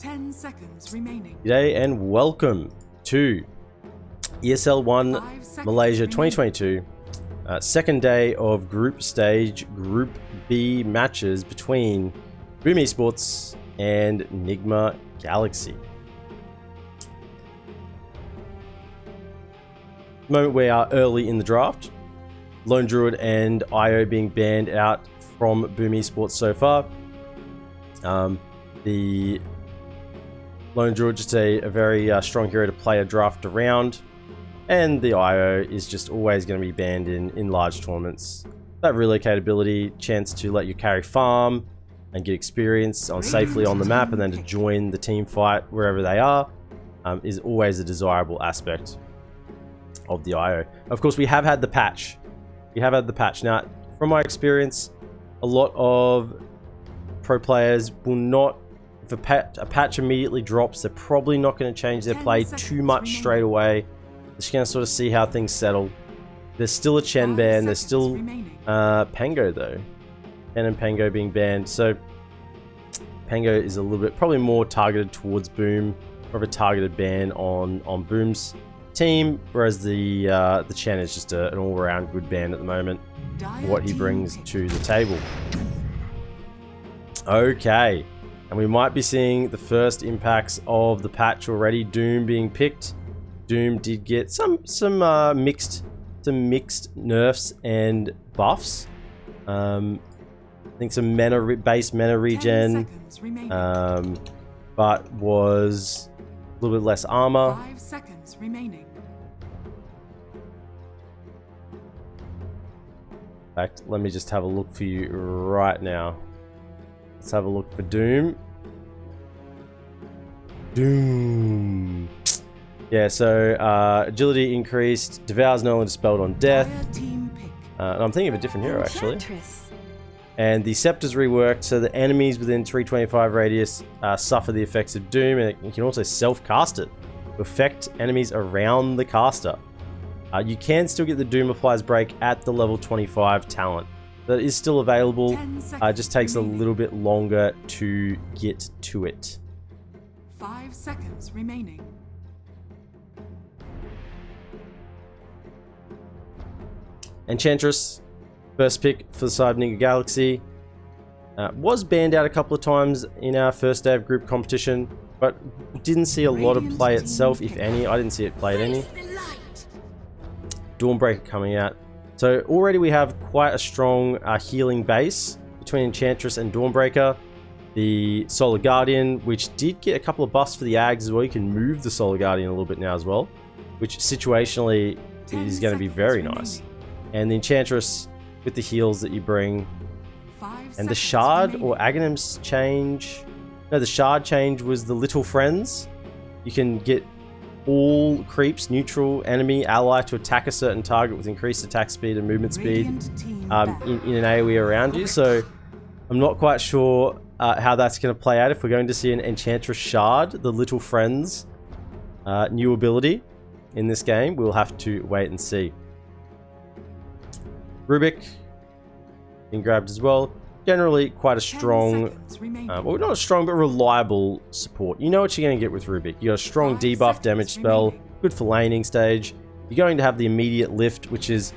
10 seconds remaining. G'day and welcome to ESL 1 Malaysia 2022. Second day of group stage Group B matches between BoomEsports and NigmaGalaxy. Moment we are early in the draft. Lone Druid and IO being banned out from BoomEsports so far. The Lone Druid just a very strong hero to play a draft around, and the IO is just always going to be banned in large tournaments. That relocatability, chance to let your carry farm and get experience safely on the map, and then to join the team fight wherever they are, is always a desirable aspect of the IO. Of course, we have had the patch. Now, from my experience, a lot of pro players will not, if a patch immediately drops, they're probably not going to change their play too much straight away. They're just going to sort of see how things settle. There's still a Chen ban, there's still Pango though. Chen and Pango being banned, so Pango is a little bit probably more targeted towards Boom, more of a targeted ban on Boom's team, whereas the Chen is just an all-around good ban at the moment for what he brings to the table. Okay, and we might be seeing the first impacts of the patch already. Doom being picked. Doom did get some mixed nerfs and buffs. I think some base mana regen, but was a little bit less armor. 5 seconds remaining. In fact, let me just have a look for you right now. Let's have a look for Doom. Yeah, so agility increased, devours no longer dispelled on death. And I'm thinking of a different hero actually. And the scepter's reworked so that enemies within 325 radius suffer the effects of Doom, and you can also self-cast it to affect enemies around the caster. You can still get the Doom applies break at the level 25 talent. That is still available. It just takes a little bit longer to get to it. 5 seconds remaining. Enchantress, first pick for the side of NigmaGalaxy, was banned out a couple of times in our first day of group competition, but didn't see a lot of play itself, if any. I didn't see it played any. Dawnbreaker coming out. So already we have quite a strong healing base between Enchantress and Dawnbreaker. The Solar Guardian, which did get a couple of buffs for the Ags as well. You can move the Solar Guardian a little bit now as well, which situationally is going to be very nice. And the Enchantress with the heals that you bring. And the Shard or Aghanim's change. No, the Shard change was the Little Friends. You can get all creeps, neutral, enemy, ally to attack a certain target with increased attack speed and movement speed in an AoE around you. So I'm not quite sure how that's going to play out. If we're going to see an Enchantress Shard, the Little Friends new ability in this game, we'll have to wait and see. Rubik being grabbed as well. Generally quite a strong, well, not a strong but reliable support. You know what you're going to get with Rubik. You got a strong debuff damage spell, good for laning stage. You're going to have the immediate lift, which is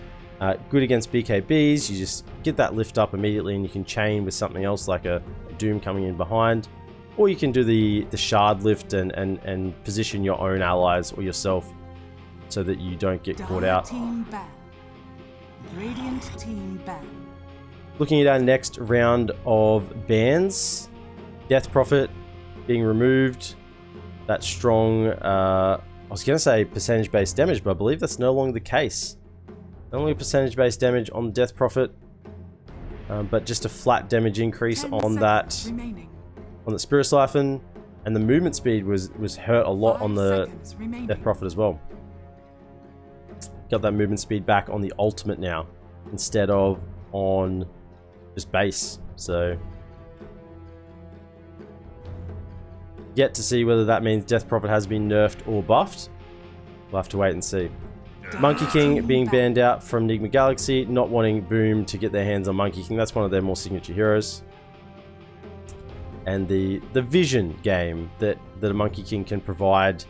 good against BKBs. You just get that lift up immediately, and you can chain with something else like a Doom coming in behind, or you can do the shard lift and position your own allies or yourself so that you don't get caught out. Radiant team ban. Looking at our next round of bans, Death Prophet being removed. That strong, I was going to say percentage-based damage, but I believe that's no longer the case. No longer percentage-based damage on Death Prophet, but just a flat damage increase on that, on the Spirit Siphon, and the movement speed was hurt a lot on the Death Prophet as well. Got that movement speed back on the ultimate now, instead of on just base. So yet to see whether that means Death Prophet has been nerfed or buffed. We'll have to wait and see. Monkey King being banned out from NigmaGalaxy, not wanting Boom to get their hands on Monkey King. That's one of their more signature heroes. and the vision game that a Monkey King can provide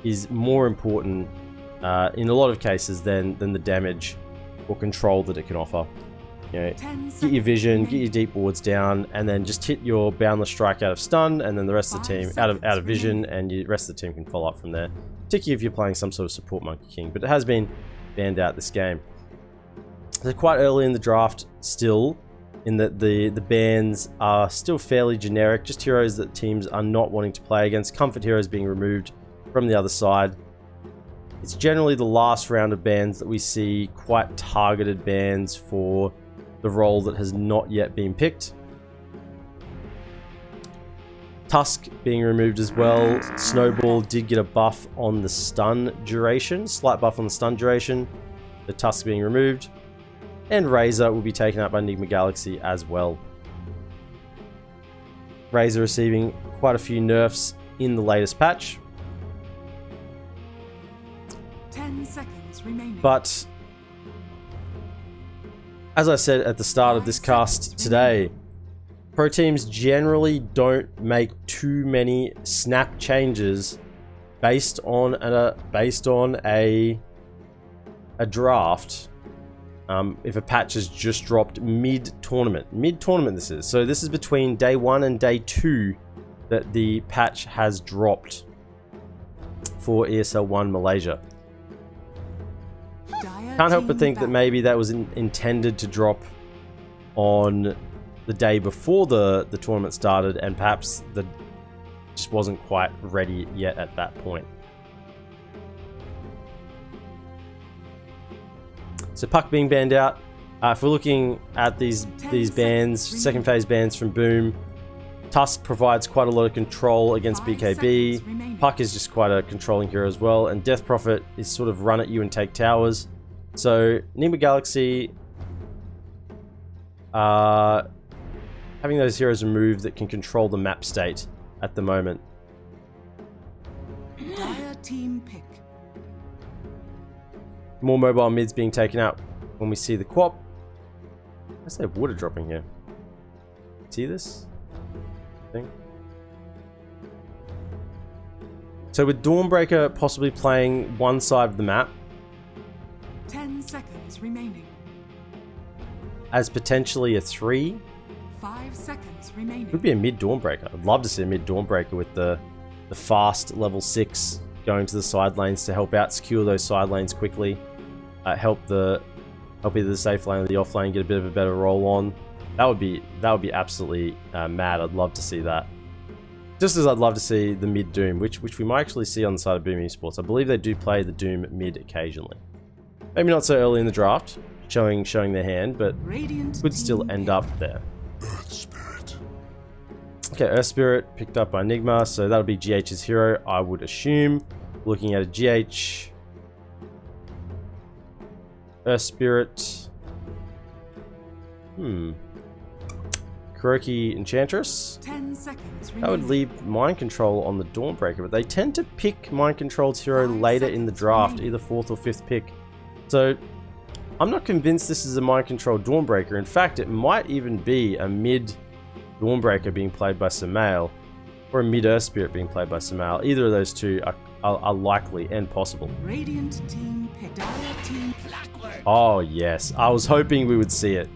is more important in a lot of cases than the damage or control that it can offer. You know, get your vision, get your deep wards down, and then just hit your boundless strike out of stun, and then the rest of the team out of vision, and the rest of the team can follow up from there. Particularly if you're playing some sort of support Monkey King, but it has been banned out this game. They're quite early in the draft still, in that the bans are still fairly generic, just heroes that teams are not wanting to play against, comfort heroes being removed from the other side. It's generally the last round of bans that we see quite targeted bans for the role that has not yet been picked. Tusk being removed as well. Snowball did get a buff on the stun duration, slight buff on the stun duration. The Tusk being removed. And Razor will be taken out by NigmaGalaxy as well. Razor receiving quite a few nerfs in the latest patch. 10 seconds remaining. But as I said at the start of this cast today, pro teams generally don't make too many snap changes based on a draft. If a patch has just dropped mid-tournament this is. So this is between day 1 and day 2 that the patch has dropped for ESL 1 Malaysia. Can't help but think that maybe that was intended to drop on the day before the tournament started, and perhaps the just wasn't quite ready yet at that point. So Puck being banned out. If we're looking at these bans, second phase bans from Boom, Tusk provides quite a lot of control against BKB. Puck is just quite a controlling hero as well, and Death Prophet is sort of run at you and take towers. So NigmaGalaxy having those heroes removed that can control the map state at the moment. Dire team pick. More mobile mids being taken out when we see the Quap. I say water dropping here. See this thing? So with Dawnbreaker possibly playing one side of the map, 10 seconds remaining. as potentially a 3, 5 seconds remaining. could be a mid Dawnbreaker. I'd love to see a mid Dawnbreaker with the fast level 6 going to the side lanes to help out secure those side lanes quickly. Help either the safe lane or the off lane get a bit of a better roll on. That would be absolutely mad. I'd love to see that. Just as I'd love to see the mid Doom, which we might actually see on the side of BoomEsports. I believe they do play the Doom mid occasionally. Maybe not so early in the draft, showing their hand, but could still end up there. Okay, Earth Spirit picked up by Nigma, so that'll be GH's hero, I would assume. Looking at a GH. Earth Spirit. Kuroki Enchantress. 10 seconds remaining. That would leave Mind Control on the Dawnbreaker, but they tend to pick Mind Control's hero later in the draft, either 4th or 5th pick. So I'm not convinced this is a Mind Control Dawnbreaker. In fact, it might even be a mid Dawnbreaker being played by Samael, or a mid Earth Spirit being played by Samael. Either of those two are likely and possible. Radiant team pick. Dire team. Oh yes, I was hoping we would see it.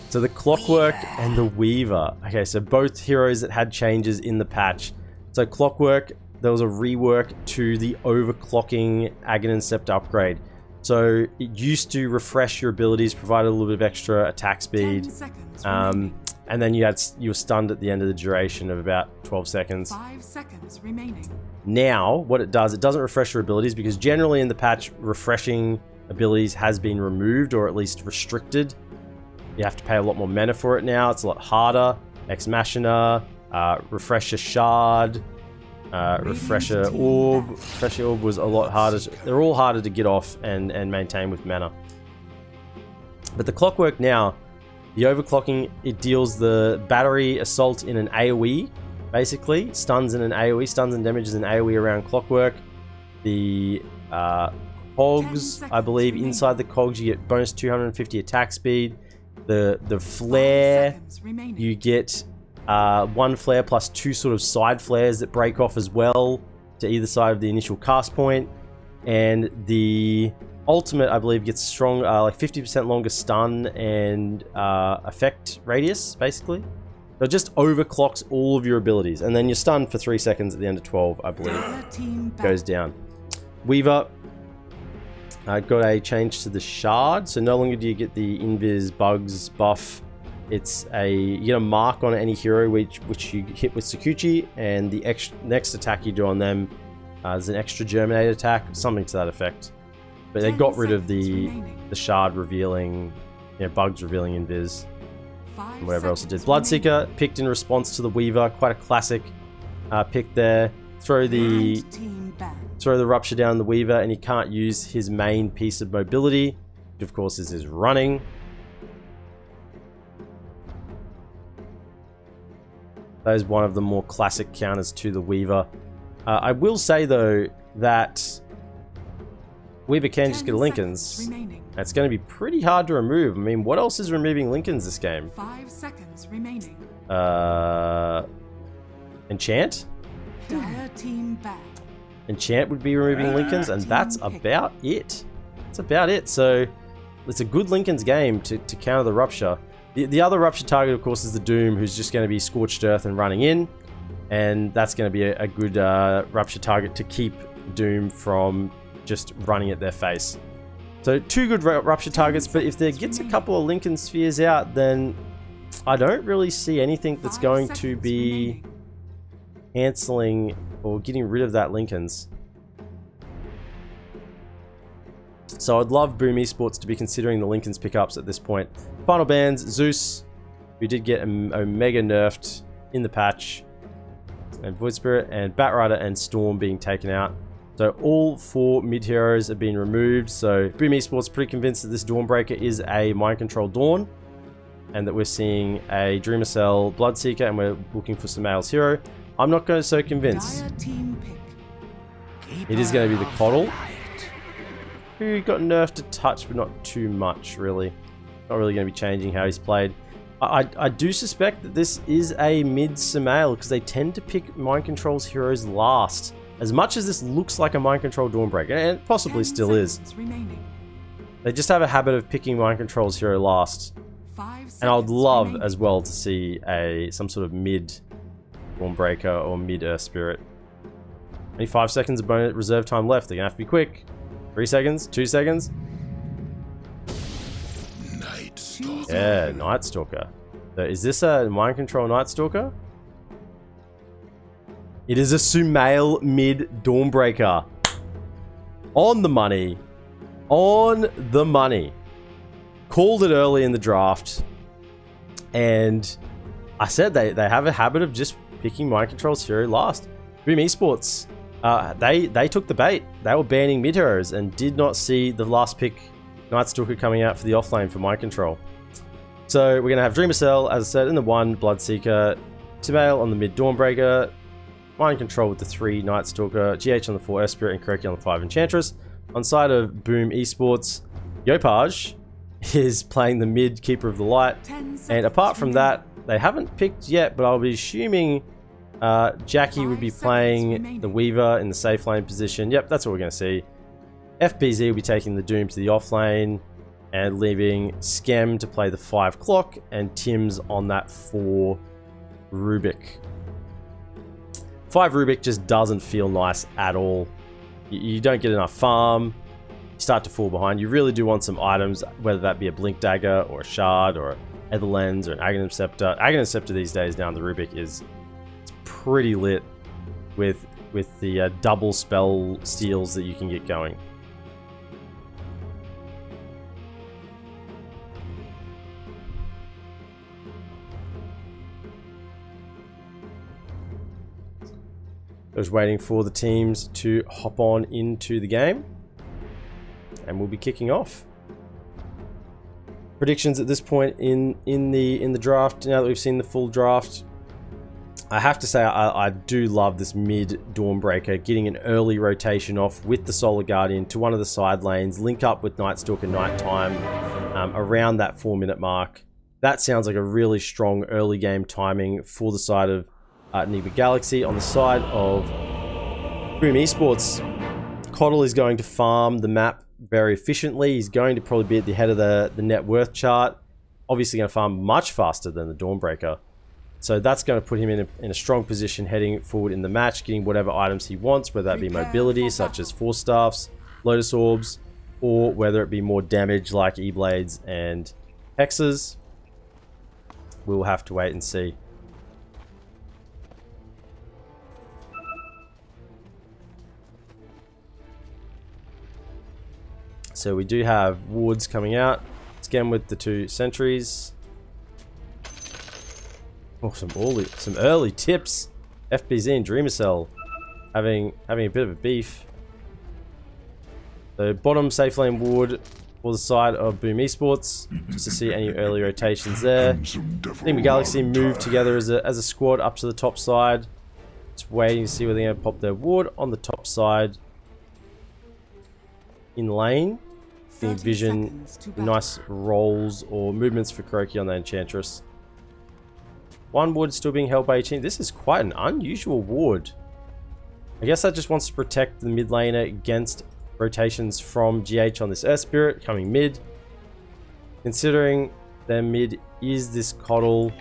So the Clockwork and the Weaver. Okay, so both heroes that had changes in the patch. So Clockwork, there was a rework to the overclocking Aghanim Scepter upgrade. So it used to refresh your abilities, provided a little bit of extra attack speed. 10 seconds remaining. And then you were stunned at the end of the duration of about 12 seconds. 5 seconds remaining. Now, what it doesn't refresh your abilities, because generally in the patch, refreshing abilities has been removed, or at least restricted. You have to pay a lot more mana for it now. It's a lot harder. Ex Machina, Refresher Shard, Refresher Orb. Refresher Orb was a lot harder. They're all harder to get off and maintain with mana. But the Clockwork now, the overclocking, it deals the battery assault in an AoE, basically. Stuns in an AoE, stuns and damages in AoE around Clockwork. The cogs, I believe, inside the cogs you get bonus 250 attack speed. The flare, you get 1 flare plus 2 sort of side flares that break off as well to either side of the initial cast point. And the ultimate, I believe, gets strong, like 50% longer stun and effect radius, basically. So it just overclocks all of your abilities. And then you're stunned for 3 seconds at the end of 12, I believe. Goes down. Weaver got a change to the shard. So no longer do you get the invis bugs buff. It's you get a mark on any hero which you hit with Sakuchi, and the next attack you do on them is an extra germinate attack, something to that effect. But they got rid of the shard revealing, bugs revealing invis, and whatever else it did. Bloodseeker picked in response to the Weaver, quite a classic pick there. Throw the Rupture down the Weaver, and he can't use his main piece of mobility, which of course is his running. That is one of the more classic counters to the Weaver. I will say though that Weaver can just get a Lincoln's. It's going to be pretty hard to remove. I mean, what else is removing Lincoln's this game? 5 seconds remaining. Enchant? Dire team back. Enchant would be removing Lincoln's, and that's about it. That's about it. So it's a good Lincoln's game to counter the Rupture. The other Rupture target, of course, is the Doom, who's just going to be Scorched Earth and running in. And that's going to be a good Rupture target to keep Doom from just running at their face. So 2 good Rupture targets, but if there gets a couple of Lincoln Spheres out, then I don't really see anything that's going to be cancelling or getting rid of that Lincoln's. So I'd love BoomEsports to be considering the Lincoln's pickups at this point. Final bans, Zeus, who did get Omega nerfed in the patch, and Void Spirit, and Batrider and Storm being taken out. So all 4 mid heroes have been removed. So BoomEsports pretty convinced that this Dawnbreaker is a Mind Control Dawn, and that we're seeing a Dreamercell Bloodseeker, and we're looking for some Males hero. I'm not going to so convinced. It is going to be the Coddle, who got nerfed a touch, but not too much, really. Not really going to be changing how he's played. I do suspect that this is a mid Samael, because they tend to pick Mind Control's heroes last. As much as this looks like a Mind Control Dawnbreaker, and it possibly still is, they just have a habit of picking Mind Control's hero last. And I would love as well to see some sort of mid Dawnbreaker or mid Earth Spirit. Only 5 seconds of bonus reserve time left. They're gonna have to be quick. 3 seconds, 2 seconds. Yeah, Night Stalker. So is this a Mind Control Night Stalker? It is a Sumail mid Dawnbreaker. On the money. On the money. Called it early in the draft. And I said they have a habit of just picking Mind Control's hero last. BoomEsports, they took the bait. They were banning mid heroes and did not see the last pick Night Stalker coming out for the offlane for Mind Control. So we're going to have Dreamercell, as I said, in the 1, Bloodseeker, Sumail on the mid Dawnbreaker, Mind Control with the 3 Night Stalker, GH on the 4 Earth Spirit, and Kuroki on the 5 Enchantress. On side of BoomEsports, Yopaj is playing the mid Keeper of the Light. And apart from that, they haven't picked yet, but I'll be assuming Jackie would be playing the Weaver in the safe lane position. Yep, that's what we're going to see. FBZ will be taking the Doom to the off lane and leaving Skem to play the 5 clock, and Tim's on that 4 Rubik. 5 Rubik just doesn't feel nice at all. You don't get enough farm. You start to fall behind. You really do want some items, whether that be a Blink Dagger or a Shard or Ether Lens or an Aghanim Scepter. Aghanim Scepter these days down the Rubik is pretty lit with the double spell steals that you can get going. I was waiting for the teams to hop on into the game, and we'll be kicking off. Predictions at this point in the draft. Now that we've seen the full draft, I have to say I do love this mid Dawnbreaker, getting an early rotation off with the Solar Guardian to one of the side lanes, link up with Night Stalker Nighttime around that 4-minute mark. That sounds like a really strong early game timing for the side of NigmaGalaxy. On the side of BoomEsports, Coddle is going to farm the map very efficiently. He's going to probably be at the head of the net worth chart. Obviously going to farm much faster than the Dawnbreaker. So that's going to put him in a strong position heading forward in the match, getting whatever items he wants, whether that be mobility, such as Force Staffs, Lotus Orbs, or whether it be more damage like E-Blades and Hexes. We'll have to wait and see. So we do have wards coming out. Again with the 2 sentries. Oh, some early tips. FBZ and DreamerCell having a bit of a beef. So bottom safe lane ward for the side of BoomEsports, just to see any early rotations there. NigmaGalaxy move together as a squad up to the top side. Just waiting to see where they're going to pop their ward on the top side. In lane, you can envision nice rolls or movements for Kuroki on the Enchantress. One ward still being held by each team. This is quite an unusual ward. I guess that just wants to protect the mid laner against rotations from GH on this Earth Spirit coming mid. Considering their mid is this Coddle,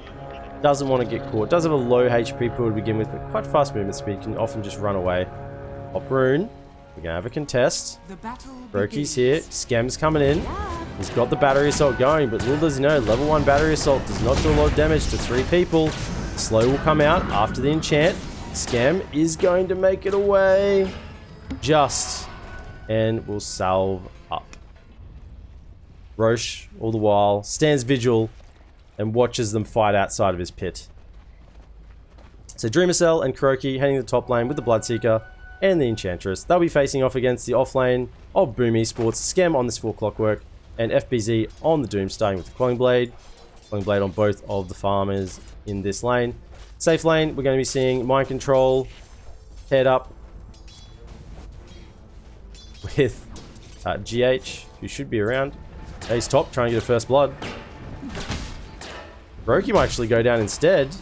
doesn't want to get caught. Does have a low HP pool to begin with, but quite fast movement speed, can often just run away. Pop rune. We're going to have a contest. Kuroki's here. Skem's coming in. He's got the battery assault going, but little does he know, level 1 battery assault does not do a lot of damage to 3 people. Slow will come out after the enchant. Skem is going to make it away. Just. And will salve up. Roche, all the while, stands vigil and watches them fight outside of his pit. So DreamerCell and Kuroki heading to the top lane with the Bloodseeker and the Enchantress. They'll be facing off against the off lane of BoomEsports, Skem on this 4 Clockwork, and FBZ on the Doom, starting with the Quelling Blade. Quelling Blade on both of the farmers in this lane. Safe lane, we're going to be seeing Mind Control head up with GH, who should be around. He's top, trying to get a first blood. Kuroki might actually go down instead.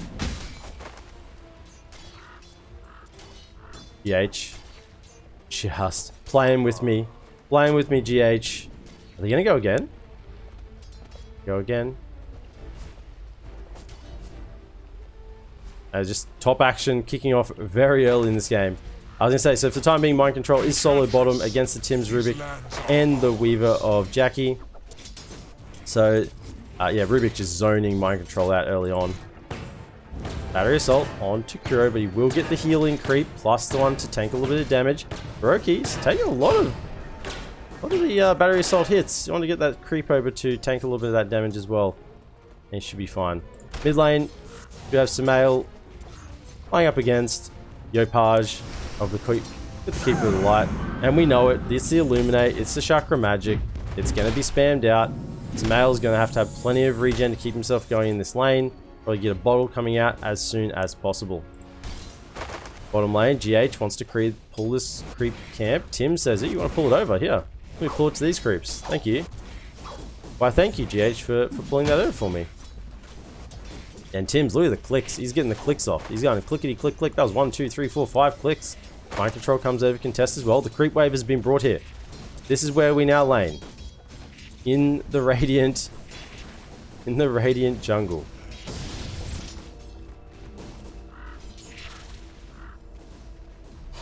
GH, just playing with me. Playing with me, GH. Are they going to go again? Go again. Just top action kicking off very early in this game. I was going to say, so for the time being, Mind Control is solo bottom against the Tim's Rubik and the Weaver of Jackie. So, yeah, Rubik just zoning Mind Control out early on. Battery Assault on to Kuro, but he will get the healing creep, plus the one to tank a little bit of damage. Kuroki's taking a lot of the Battery Assault hits. You want to get that creep over to tank a little bit of that damage as well. And he should be fine. Mid lane, you have Sumail playing up against Yopaj of the Keeper of the Light. And we know it. It's the Illuminate. It's the Chakra Magic. It's going to be spammed out. Sumail's going to have plenty of regen to keep himself going in this lane. Probably get a bottle coming out as soon as possible. Bottom lane, GH wants to pull this creep camp. Tim says it. You want to pull it over? Here. Let me pull it to these creeps. Thank you. Why, thank you, GH, for pulling that over for me. And Tim's, look at the clicks. He's getting the clicks off. He's going clickety click click. That was 1, 2, 3, 4, 5 clicks. Mind Control comes over contest as well. The creep wave has been brought here. This is where we now lane. In the Radiant jungle.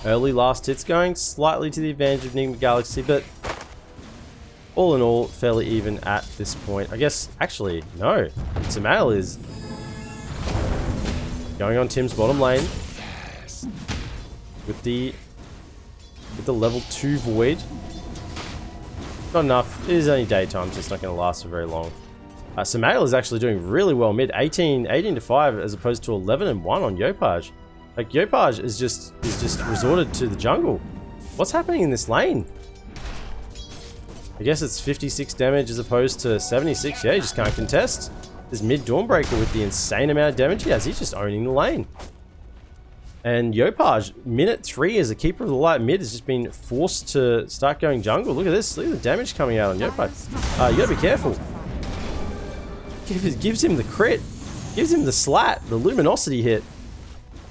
Early last hits going slightly to the advantage of NigmaGalaxy, but all in all, fairly even at this point. I guess, actually, no. Sumail is going on Tim's bottom lane with the level 2 Void. Not enough. It is only daytime, so it's not going to last for very long. Sumail is actually doing really well mid. 18 to 5 as opposed to 11 and 1 on Yopaj. Like, Yopaj is just resorted to the jungle. What's happening in this lane? I guess it's 56 damage as opposed to 76. Yeah, he just can't contest. This mid Dawnbreaker with the insane amount of damage he has. He's just owning the lane. And Yopaj, minute 3 as a Keeper of the Light mid, has just been forced to start going jungle. Look at this. Look at the damage coming out on Yopaj. You gotta be careful. Gives him the crit. Gives him the slat, the luminosity hit.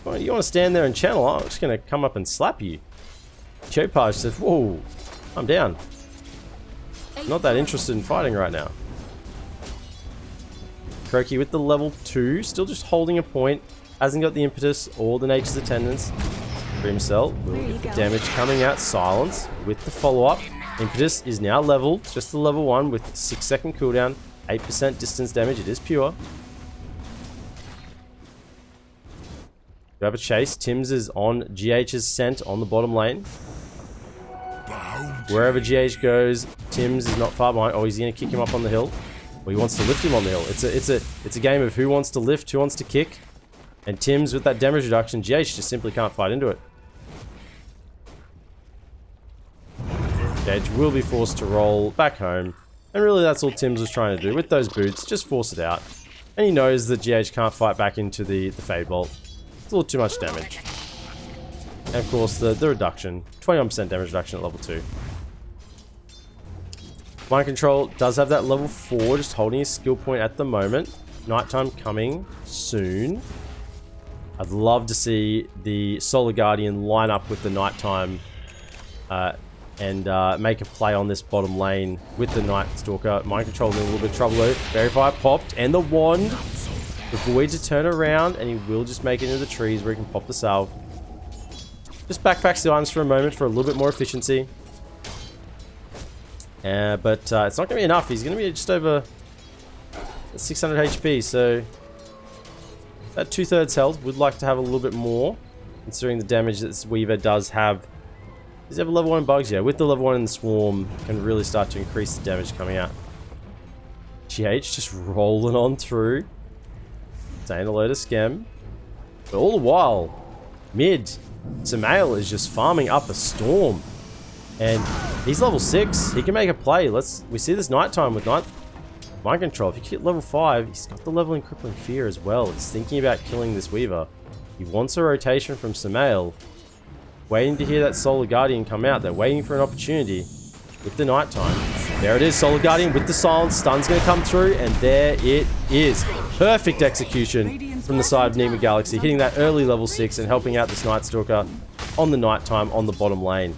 Well, you want to stand there and channel? I'm just going to come up and slap you. Chopage says, whoa, I'm down. Not that interested in fighting right now. Croaky with the level 2, still just holding a point. Hasn't got the impetus or the nature's attendance. Dream Cell will get the damage coming out. Silence with the follow-up. Impetus is now leveled, just the level 1 with 6-second cooldown. 8% distance damage, it is pure. We have a chase. Tim's is on GH's scent on the bottom lane. Wherever GH goes, Tim's is not far behind. Oh, he's going to kick him up on the hill. Well, he wants to lift him on the hill. It's a game of who wants to lift, who wants to kick. And Tim's with that damage reduction, GH just simply can't fight into it. GH will be forced to roll back home. And really that's all Tim's was trying to do with those boots, just force it out. And he knows that GH can't fight back into the Fade Bolt. It's a little too much damage. And of course the reduction, 21% damage reduction at level 2. Mind Control does have that level 4, just holding his skill point at the moment. Nighttime coming soon. I'd love to see the Solar Guardian line up with the Nighttime and make a play on this bottom lane with the Night Stalker. Mind Control in a little bit of trouble though. Verify popped, and the wand. The Void to turn around, and he will just make it into the trees where he can pop the salve. Just backpacks the items for a moment for a little bit more efficiency. But it's not going to be enough. He's going to be just over 600 HP, so that 2/3 health. Would like to have a little bit more, considering the damage that this Weaver does have. Does he have a level 1 bugs? Yeah, with the level 1 in the Swarm, can really start to increase the damage coming out. GH just rolling on through. Saying hello to Skem. But all the while, mid, Samael is just farming up a storm. And he's level 6. He can make a play. We see this Nighttime with Mind Control. If you hit level 5, he's got the level in Crippling Fear as well. He's thinking about killing this Weaver. He wants a rotation from Samael. Waiting to hear that Solar Guardian come out. They're waiting for an opportunity with the Nighttime. There it is, Solar Guardian with the silence. Stun's going to come through, and there it is. Perfect execution from the side of NigmaGalaxy, hitting that early level 6 and helping out this Night Stalker on the Nighttime on the bottom lane.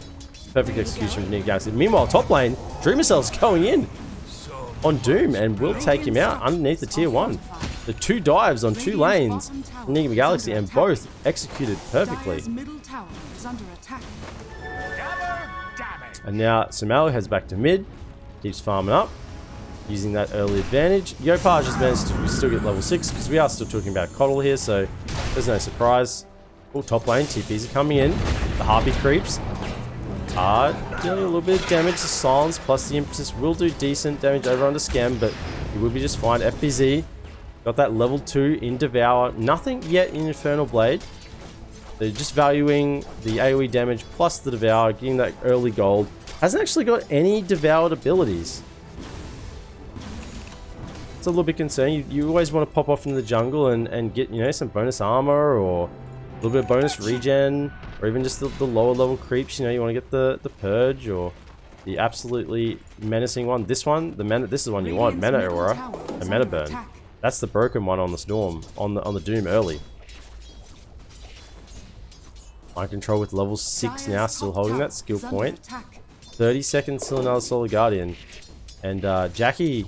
Perfect execution from NigmaGalaxy. Meanwhile, top lane, Dreamercell's going in on Doom and will take him out underneath the tier 1. The 2 dives on 2 lanes from NigmaGalaxy, and both executed perfectly. And now Samael heads back to mid, keeps farming up, using that early advantage. Yopaj has managed to still get level 6 because we are still talking about Coddle here, so there's no surprise. Oh, top lane, TPs are coming in. The Harpy creeps are dealing a little bit of damage to Silence, plus the Impetus will do decent damage over onto Scam, but he will be just fine. FPZ got that level 2 in Devour. Nothing yet in Infernal Blade. They're just valuing the AoE damage plus the Devour, getting that early gold. Hasn't actually got any devoured abilities. It's a little bit concerning. You always want to pop off into the jungle and get, you know, some bonus armor or a little bit of bonus regen, or even just the lower level creeps. You know, you want to get the Purge or the absolutely menacing one. This one, this is the one you want. Mana Aura and Mana Burn. That's the broken one on the Storm, on the Doom early. Mind Control with level 6 now, still holding that skill point. 30 seconds till another Solar Guardian. And Jackie,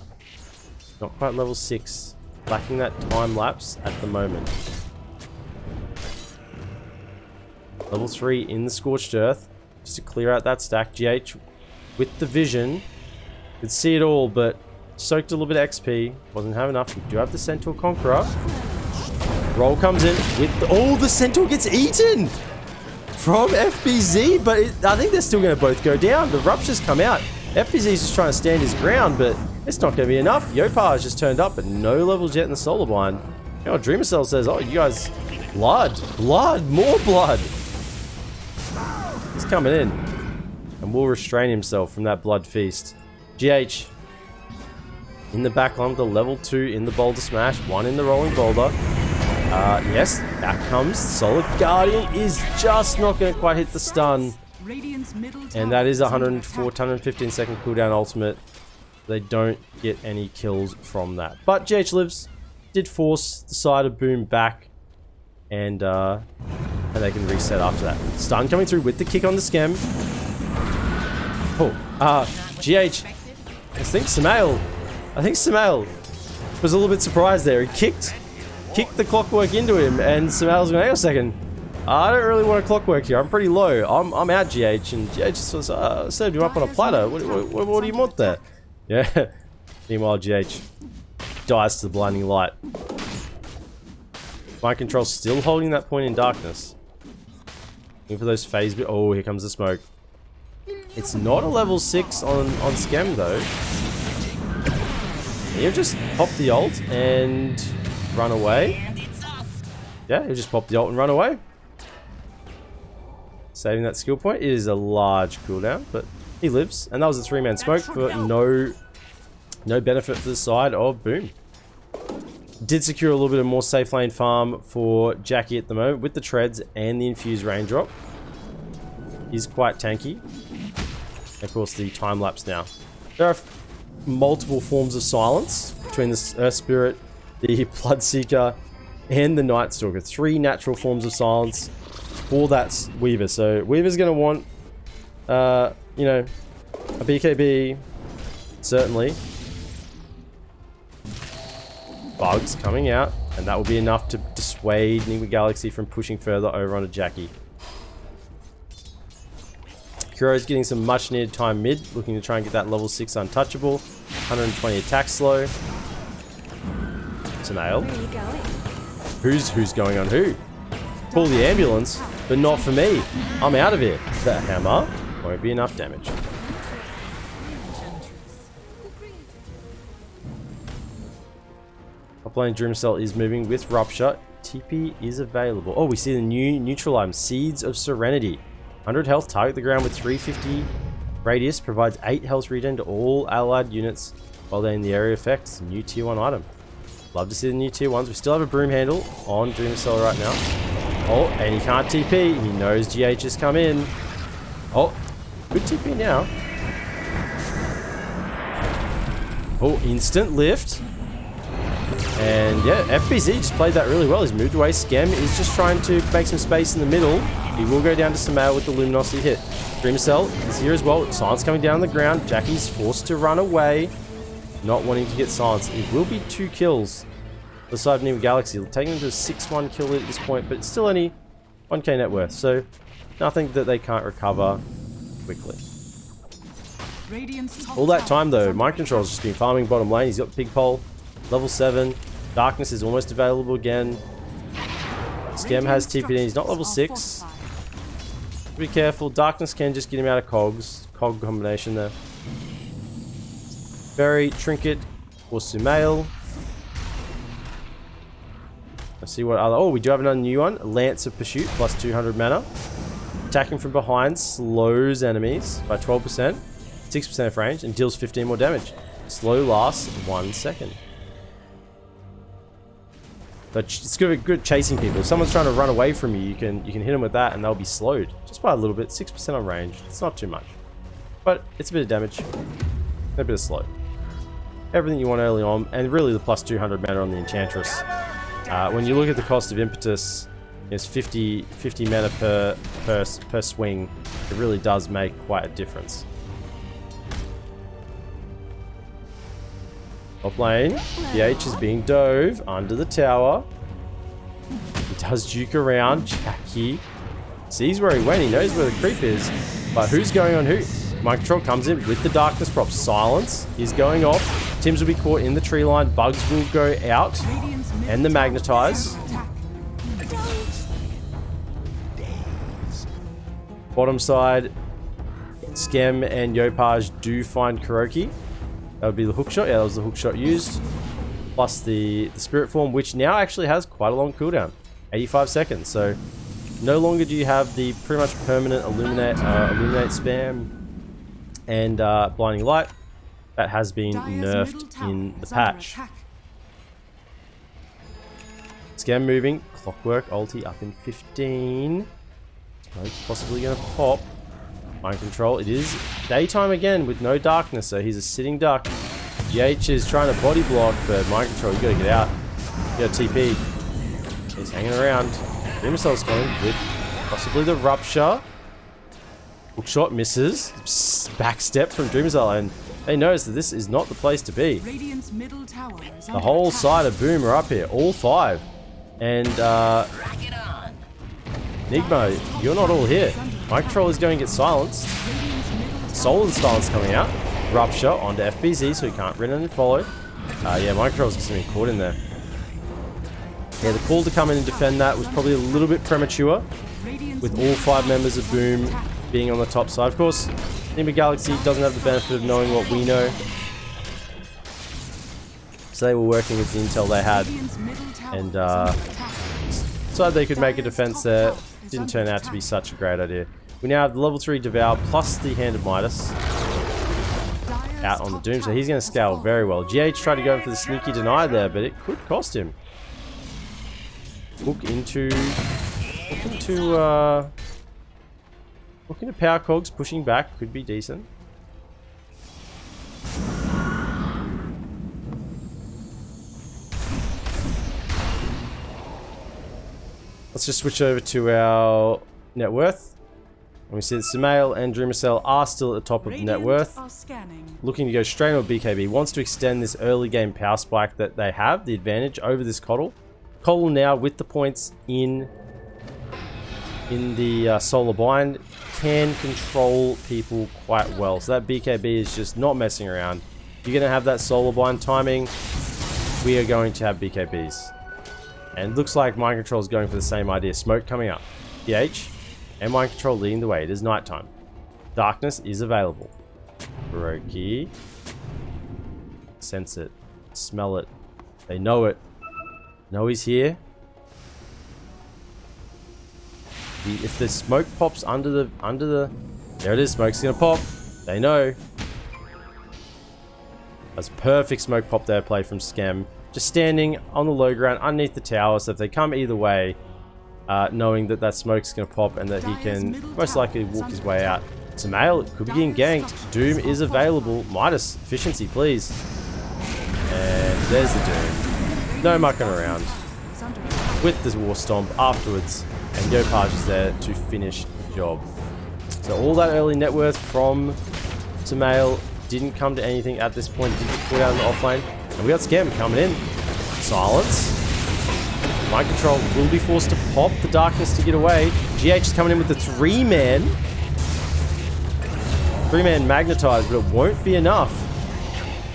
not quite level 6, lacking that time lapse at the moment. Level 3 in the Scorched Earth, just to clear out that stack. GH with the vision, could see it all, but soaked a little bit of XP, wasn't having enough. We do have the Centaur Conqueror. Roll comes in with the Centaur gets eaten from FBZ, but I think they're still going to both go down. The Ruptures come out. FBZ is just trying to stand his ground, but it's not going to be enough. Yopaj just turned up, but no levels yet in the Solar Bind. You know, Dreamercell says, oh, you guys, blood, more blood. He's coming in and will restrain himself from that blood feast. GH in the back line with the level 2 in the Boulder Smash, 1 in the Rolling Boulder. Yes, back comes Solar Guardian, is just not going to quite hit the stun. And that is 115 second cooldown ultimate. They don't get any kills from that. But GH lives. Did force the side of Boom back. And they can reset after that. Stun coming through with the kick on the scam. Oh, GH. I think Samael was a little bit surprised there. He kicked the clockwork into him, and Samael's going, hang on a second. I don't really want a clockwork here. I'm pretty low. I'm out, GH. And GH says, served you up on a platter. What do you want there? Yeah. Meanwhile, GH dies to the blinding light. Mind control still holding that point in darkness. Looking for those phase bit. Oh, here comes the smoke. It's not a level 6 on Scam though. He'll just pop the ult and run away. Yeah, he'll just pop the ult and run away. Saving that skill point. It is a large cooldown, but he lives. And that was a 3-man smoke for no benefit for the side of Boom. Did secure a little bit of more safe lane farm for Jackie at the moment with the treads and the infused raindrop. He's quite tanky. Of course, the time lapse now. There are multiple forms of silence between the Earth Spirit, the Bloodseeker, and the Night Stalker. 3 natural forms of silence for that Weaver. So Weaver's going to want, you know, a BKB, certainly. Bugs coming out, and that will be enough to dissuade NigmaGalaxy from pushing further over onto Jackie. Kuro's getting some much needed time mid, looking to try and get that level 6 untouchable. 120 attack slow. Samael. Who's going on who? Call the ambulance, but not for me. I'm out of here. That hammer won't be enough damage. Top lane Dreamcell is moving with Rupture. TP is available. Oh, we see the new neutral item, Seeds of Serenity. 100 health, target the ground with 350 radius, provides 8 health regen to all allied units while they're in the area effects. New tier 1 item. Love to see the new tier 1s. We still have a broom handle on Dreamcell right now. Oh, and he can't TP. He knows GH has come in. Oh, good TP now. Oh, instant lift. And yeah, FBZ just played that really well. He's moved away. Scam is just trying to make some space in the middle. He will go down to Samael with the Luminosity hit. Dreamcell is here as well. Silence coming down on the ground. Jackie's forced to run away. Not wanting to get Silence. It will be 2 kills for the side of NigmaGalaxy. Taking them to a 6-1 kill at this point, but it's still only 1k net worth. So nothing that they can't recover quickly. All that time though, Mind Control's just been farming bottom lane. He's got Pig Pole. Level 7. Darkness is almost available again. Scam has TP. He's not level 6. Be careful. Darkness can just get him out of cogs. Cog combination there. Very Trinket or Sumail. Let's see what other... Oh, we do have another new one. Lance of Pursuit plus 200 mana. Attacking from behind slows enemies by 12%. 6% of range and deals 15 more damage. Slow lasts 1 second. So it's good chasing people. If someone's trying to run away from you, you can hit them with that and they'll be slowed. Just by a little bit. 6% on range. It's not too much. But it's a bit of damage. A bit of slow. Everything you want early on. And really the plus 200 mana on the Enchantress. When you look at the cost of Impetus, it's 50 mana per swing. It really does make quite a difference. Top lane, PH is being dove under the tower. He does juke around. Jackie sees where he went. He knows where the creep is. But who's going on who? Mind Control comes in with the darkness prop. Silence is going off. Tims will be caught in the tree line. Bugs will go out. And the magnetize. Bottom side, Scam and Yopaj do find Kuroki. That would be the hookshot. Yeah, that was the hookshot used. Plus the spirit form, which now actually has quite a long cooldown. 85 seconds. So no longer do you have the pretty much permanent illuminate spam and blinding light. That has been nerfed in the patch. Scam moving. Clockwork ulti up in 15. Smoke's possibly going to pop. Mind Control. It is daytime again with no darkness, so he's a sitting duck. GH is trying to body block, but mind control, you gotta get out. You gotta TP. He's hanging around. BoomEsports going with possibly the rupture. Hook shot misses. Backstep from Dreamzilla, and they notice that this is not the place to be. Radiant's middle tower is The under whole attack. side of Boom are up here, all 5. And Nigma, you're not all here. My control is going to get silenced. Radiant's middle tower Soul and Stance coming out. Rupture onto FBZ, so he can't run in and follow. Yeah, my control's just going to be caught in there. Yeah, the call to come in and defend that was probably a little bit premature, Radiant's with all middle 5 tower members of is under Boom attack. being on the top side. Of course, NigmaGalaxy doesn't have the benefit of knowing what we know. So they were working with the intel they had. Radiant's middle tower And, is under attack. So they could make a defense there. Didn't turn out to be such a great idea. We now have the level 3 Devour plus the Hand of Midas Dire's out on the top Doom, so tower he's going to has scale fallen. very well. GH tried to go for the sneaky deny there, but it could cost him. Look into Power Cogs pushing back could be decent. Let's just switch over to our net worth. And we see that Sumail and Dreamcell are still at the top of the net Radiant worth. are scanning. Looking to go straight on BKB. Wants to extend this early game power spike that they have, the advantage over this Coddle. Coddle now with the points in the solar bind can control people quite well. So that BKB is just not messing around. You're going to have that solar bind timing. We are going to have BKBs. And it looks like Mind Control is going for the same idea. Smoke coming up. PH and Mind Control leading the way. It is nighttime. Darkness is available. Baroki. Sense it. Smell it. They know it. Know he's here. If the smoke pops under the there it is, smoke's gonna pop. They know. That's a perfect smoke pop there play from Scam. Just standing on the low ground underneath the tower, so if they come either way, knowing that that smoke's gonna pop and that he can most likely walk his way out. Sumail could be getting ganked. Doom is available. Midas, efficiency please. And there's the Doom. No mucking around. Is under attack. With the War Stomp afterwards. And Gopaj is there to finish the job. So all that early net worth from Sumail didn't come to anything at this point. Didn't get put out in the offlane. And we got Scam coming in. Silence. Mind Control will be forced to pop the darkness to get away. GH is coming in with the 3-man. 3-man magnetized, but it won't be enough.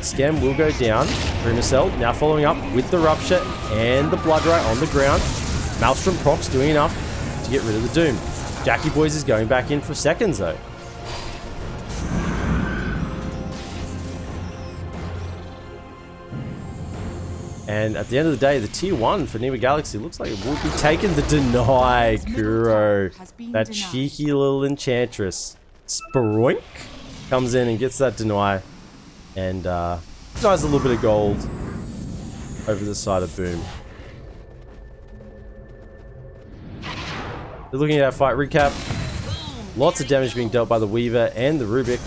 Scam will go down. Rumacell now following up with the Rupture and the Blood Ray on the ground. Maelstrom procs doing enough to get rid of the Doom. Jackie Boys is going back in for seconds though. And at the end of the day, the tier 1 for NigmaGalaxy looks like it will be taking the deny. Kuro, that cheeky little enchantress. Sproink comes in and gets that deny. And denies a little bit of gold over the side of Boom. They're looking at our fight recap. Lots of damage being dealt by the Weaver and the Rubik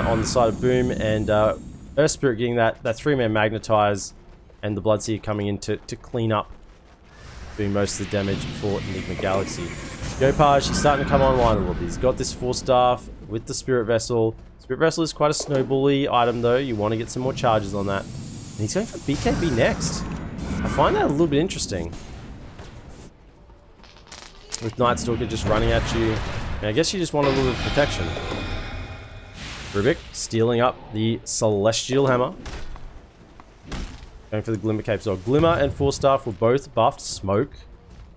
on the side of Boom, and Earth Spirit getting that 3-man magnetize, and the Bloodseer coming in to clean up, doing most of the damage for NigmaGalaxy. Gopaj, he's starting to come online a little bit. He's got this 4-staff with the Spirit Vessel. Spirit Vessel is quite a snowbally item though. You want to get some more charges on that. And he's going for BKB next. I find that a little bit interesting. With Nightstalker just running at you. And I guess you just want a little bit of protection. Rubik stealing up the Celestial Hammer. Going for the Glimmer Cape. So Glimmer and 4-staff were both buffed. Smoke.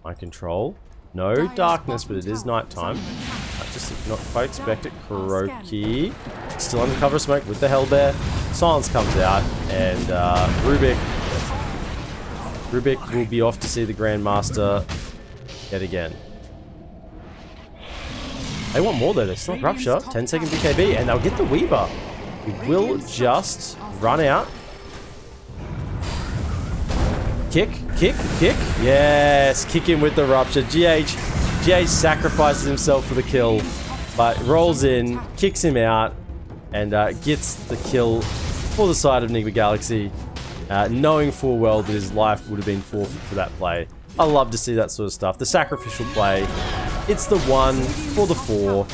Mind Control. No darkness, but it is nighttime. I just did not quite expect it. Kuroki. Still under cover of smoke with the Hellbear. Silence comes out. And Rubik will be off to see the Grandmaster yet again. They want more though, they still have Rupture, 10-second BKB, and they'll get the Weaver. He will just run out. Kick. Yes, kick him with the Rupture. GH sacrifices himself for the kill, but rolls in, kicks him out, and gets the kill for the side of NigmaGalaxy, knowing full well that his life would have been forfeit for that play. I love to see that sort of stuff. The sacrificial play, it's the 1 for the 4.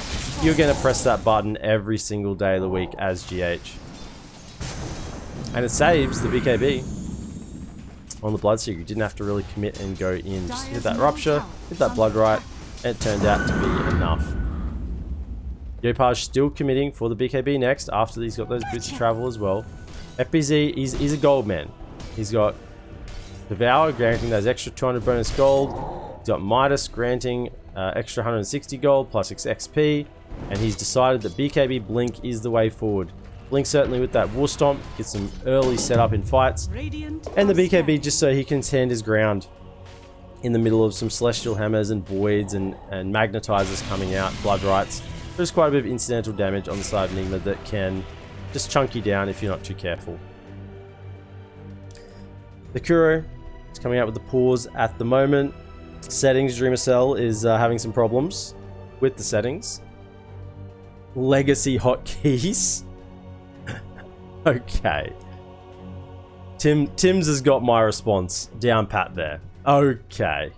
You're going to press that button every single day of the week as GH. And it saves the BKB on the Bloodseeker. You didn't have to really commit and go in. Just hit that Rupture, hit that Blood Right, and it turned out to be enough. Yopaj still committing for the BKB next after he's got those boots of travel as well. FBZ is a gold man. He's got Devour granting those extra 200 bonus gold. He's got Midas granting extra 160 gold plus XP. And he's decided that BKB Blink is the way forward. Blink certainly with that War Stomp, get some early setup in fights. And the BKB just so he can stand his ground in the middle of some Celestial Hammers and Voids and Magnetizers coming out, Blood Rights. There's quite a bit of incidental damage on the side of Nigma that can just chunk you down if you're not too careful. The Kuro is coming out with the pause at the moment. Settings, Dreamercell is having some problems with the settings. Legacy hotkeys. Okay. Tim's has got my response down pat there. Okay.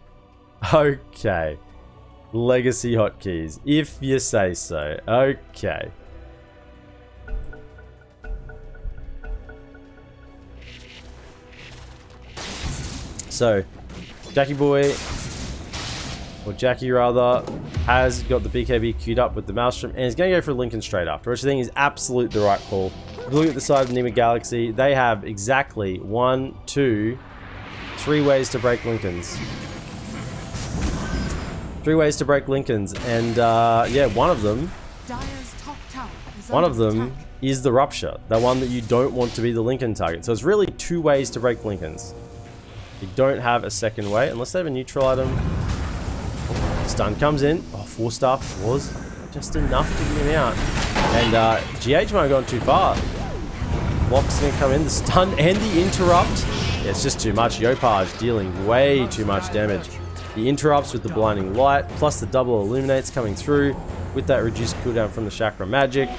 Okay. Legacy hotkeys, if you say so. Okay. So, Jackie Boy, or Jackie rather, has got the BKB queued up with the Maelstrom and is going to go for Lincoln straight after, which I think is absolutely the right call. If you look at the side of Nigma they have exactly 1, 2, 3 ways to break Lincolns. 3 ways to break Lincolns, and yeah, one of them is the Rupture, the one that you don't want to be the Lincoln target. So it's really 2 ways to break Lincolns. You don't have a second way unless they have a neutral item. Stun comes in. Oh, 4-star was just enough to get him out. And GH might have gone too far. Block's going to come in. The stun and the interrupt. Yeah, it's just too much. Yopaj dealing way too much damage. The interrupts with the blinding light, plus the double illuminates coming through with that reduced cooldown from the chakra magic.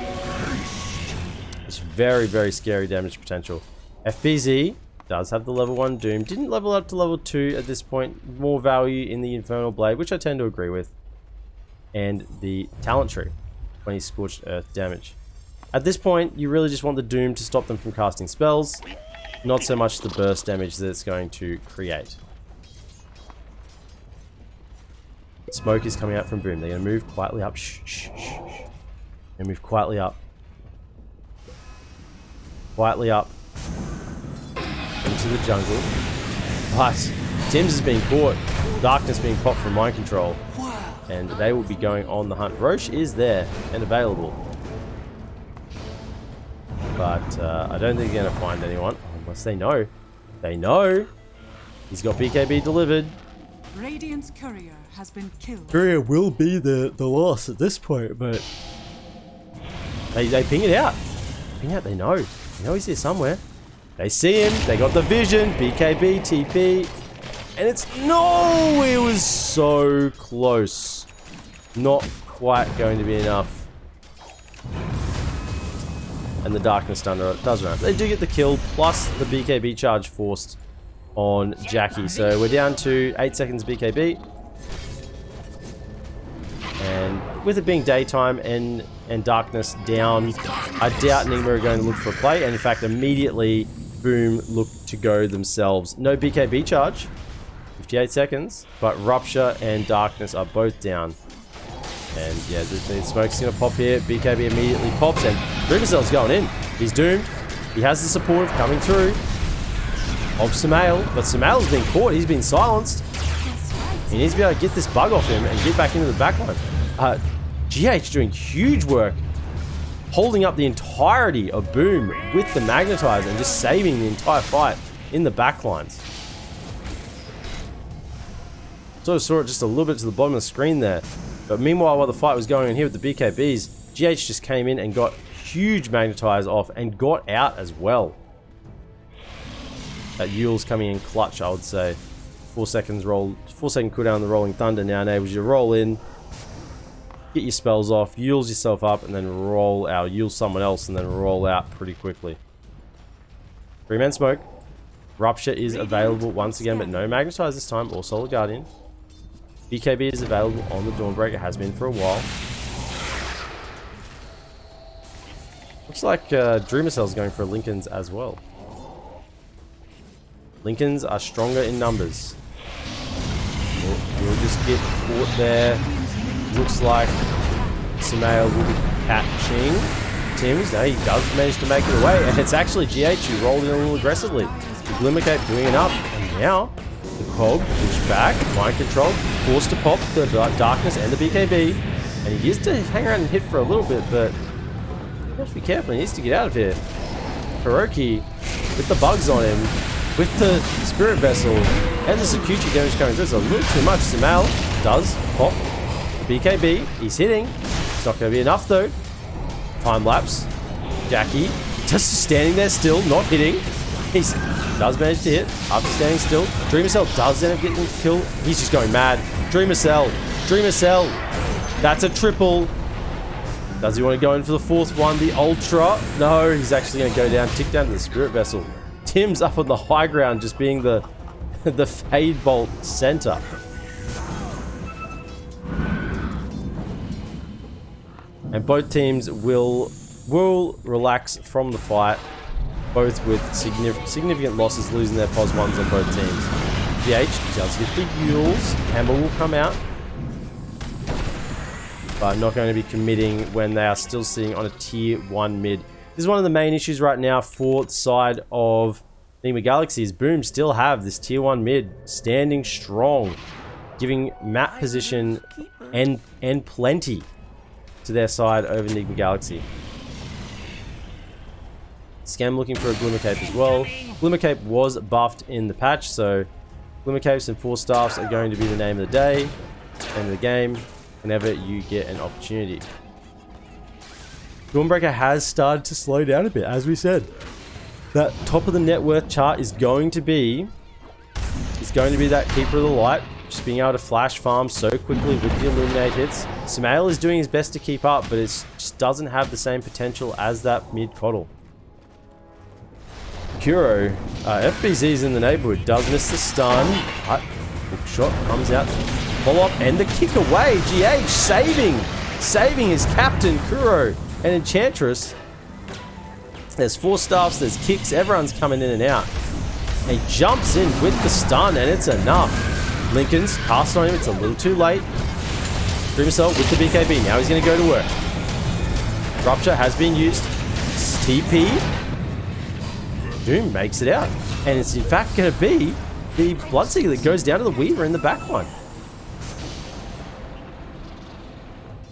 It's very, very scary damage potential. FBZ does have the level 1 Doom. Didn't level up to level 2 at this point. More value in the Infernal Blade, which I tend to agree with. And the Talent Tree, 20 Scorched Earth damage. At this point, you really just want the Doom to stop them from casting spells, not so much the burst damage that it's going to create. Smoke is coming out from Boom. They're going to move quietly up. Shh, shh, shh. And move quietly up. Quietly up. Into the jungle. But Tim's is being caught. Darkness being popped from mind control. And they will be going on the hunt. Roche is there and available. But I don't think they're going to find anyone. Unless they know. They know. He's got BKB delivered. Radiant's courier has been killed. Courier will be the loss at this point, but they ping it out. Ping out, they know. They know he's here somewhere. They see him, they got the vision, BKB, TP, and it's no, it was so close. Not quite going to be enough. And the Darkness Thunder does run. They do get the kill, plus the BKB charge forced on Jackie. So we're down to 8 seconds BKB. And with it being daytime and darkness down, I doubt Nigma are going to look for a play. And in fact, immediately, Boom look to go themselves. No BKB charge, 58 seconds, but Rupture and Darkness are both down. And yeah, the smoke's going to pop here. BKB immediately pops and Dreamercell's going in. He's doomed. He has the support coming through of Sumail, but Sumail's been caught. He's been silenced. He needs to be able to get this bug off him and get back into the backline. GH doing huge work, holding up the entirety of Boom with the Magnetizer and just saving the entire fight in the backlines. Sort of saw it just a little bit to the bottom of the screen there. But meanwhile, while the fight was going on here with the BKBs, GH just came in and got huge Magnetize off and got out as well. That Yule's coming in clutch, I would say. 4 second cooldown on the Rolling Thunder now enables you to roll in, get your spells off, Yule's yourself up, and then roll out. Yule someone else and then roll out pretty quickly. 3-man smoke. Rupture is available once again, but no Magnetize this time, or Solar Guardian. BKB is available on the Dawnbreaker, has been for a while. Looks like Dreamercell's going for Lincolns as well. Lincolns are stronger in numbers. We'll just get caught there. Looks like Sumail will be catching Tim's. No, he does manage to make it away, and it's actually GH who rolled in a little aggressively. The Glimmer Cape doing enough, and now the Cog pushed back, mind control, forced to pop the Darkness and the BKB, and he used to hang around and hit for a little bit, but you have to be careful. He needs to get out of here. Hiroki with the bugs on him, with the Spirit Vessel and the Sakuchi damage coming through. It's a little too much. Sumail does pop the BKB. He's hitting. It's not going to be enough though. Time lapse. Jackie just standing there still, not hitting. He does manage to hit after standing still. Dreamercell does end up getting a kill. He's just going mad. Dreamercell. Dreamercell. That's a triple. Does he want to go in for the fourth one? The Ultra? No, he's actually going to go down, tick down to the Spirit Vessel. Tim's up on the high ground, just being the Fade Bolt center. And both teams will relax from the fight, both with significant losses, losing their pos ones on both teams. GH does hit the Yules. Hammer will come out, but not going to be committing when they are still sitting on a tier 1 mid. This is one of the main issues right now for the side of NigmaGalaxy is Boom still have this tier 1 mid standing strong, giving map position and plenty to their side over NigmaGalaxy. Scam looking for a Glimmer Cape as well. Glimmer Cape was buffed in the patch, so Glimmer Capes and 4 staffs are going to be the name of the day, name of the game, whenever you get an opportunity. Dawnbreaker has started to slow down a bit, as we said. That top of the net worth chart is going to be that Keeper of the Light, just being able to flash farm so quickly with the Illuminate hits. Sumail is doing his best to keep up, but it just doesn't have the same potential as that mid Coddle. Kuro, FBZ's in the neighborhood, does miss the stun. Hook shot comes out, follow up and the kick away. GH saving his captain Kuro. And Enchantress, there's 4 staffs, there's kicks, everyone's coming in and out. And he jumps in with the stun, and it's enough. Lincoln's cast on him, it's a little too late. Dreamercell with the BKB, now he's going to go to work. Rupture has been used. TP. Doom makes it out. And it's in fact going to be the Bloodseeker that goes down to the Weaver in the back line.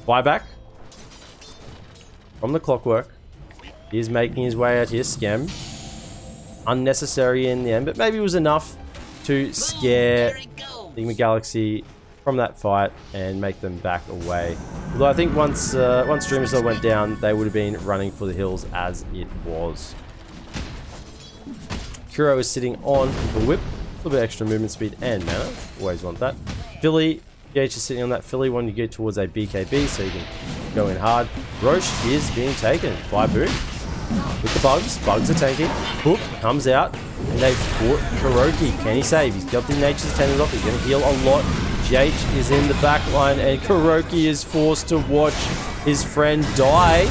Buyback from the Clockwork. He is making his way out here. Scam. Unnecessary in the end, but maybe it was enough to scare NigmaGalaxy from that fight and make them back away. Although I think once Dreamercell went down, they would have been running for the hills as it was. Kuro is sitting on the whip. A little bit extra movement speed and mana. Always want that. Philly. GH is sitting on that Philly when you get towards a BKB, so you can go in hard. Roche is being taken by Boom. With the bugs. Bugs are tanking. Hook comes out. And they've fought Kuroki. Can he save? He's got the Nature's Tendons off. He's going to heal a lot. GH is in the back line, and Kuroki is forced to watch his friend die.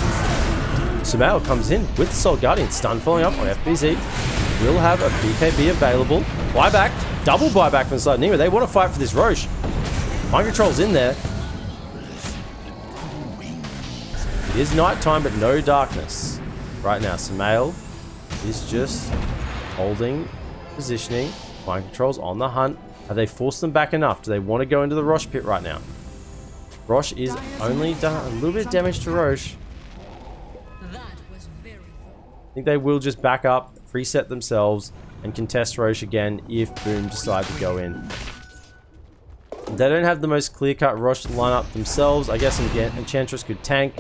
Sumail comes in with the Soul Guardian. Stun following up on FBZ. Will have a BKB available. Buyback. Double buyback from the side of Nigma. They want to fight for this Roche. Mind control's in there. It is nighttime, but no darkness. Right now, Sumail is just holding, positioning. Mind control's on the hunt. Have they forced them back enough? Do they want to go into the Roche pit right now? Roche is only done a little bit of damage to Roche. I think they will just back up, reset themselves, and contest Roche again if Boom decide to go in. They don't have the most clear-cut Roche lineup themselves. I guess Enchantress could tank,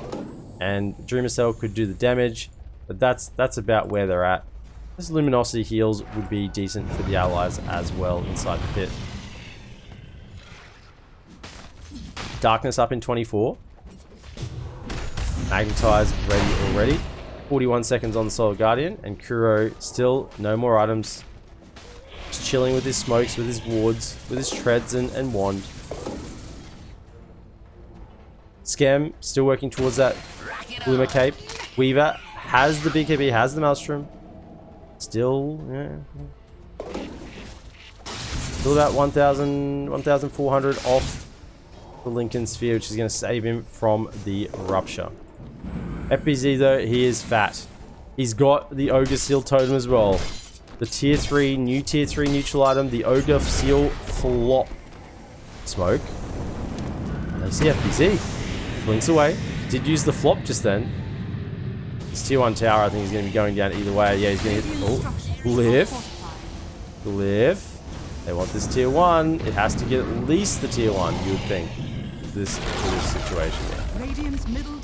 and Dreamercell could do the damage, but that's about where they're at. This Luminosity heals would be decent for the allies as well inside the pit. Darkness up in 24. Magnetize ready already. 41 seconds on the Solar Guardian, and Kuro still no more items. Just chilling with his smokes, with his wards, with his treads and wand. Scam still working towards that Glimmer Cape. Weaver has the BKB, has the Maelstrom. Still, yeah. Still about 1,400 off the Lincoln Sphere, which is going to save him from the Rupture. FBZ though, he is fat. He's got the Ogre Seal Totem as well. The new tier 3 neutral item, the Ogre Seal Flop Smoke. They see FBZ. Blinks away. Did use the flop just then. His tier 1 tower, I think he's going to be going down either way. Yeah, he's going to hit. Oh, Glyph. They want this tier 1. It has to get at least the tier 1, you would think. This situation.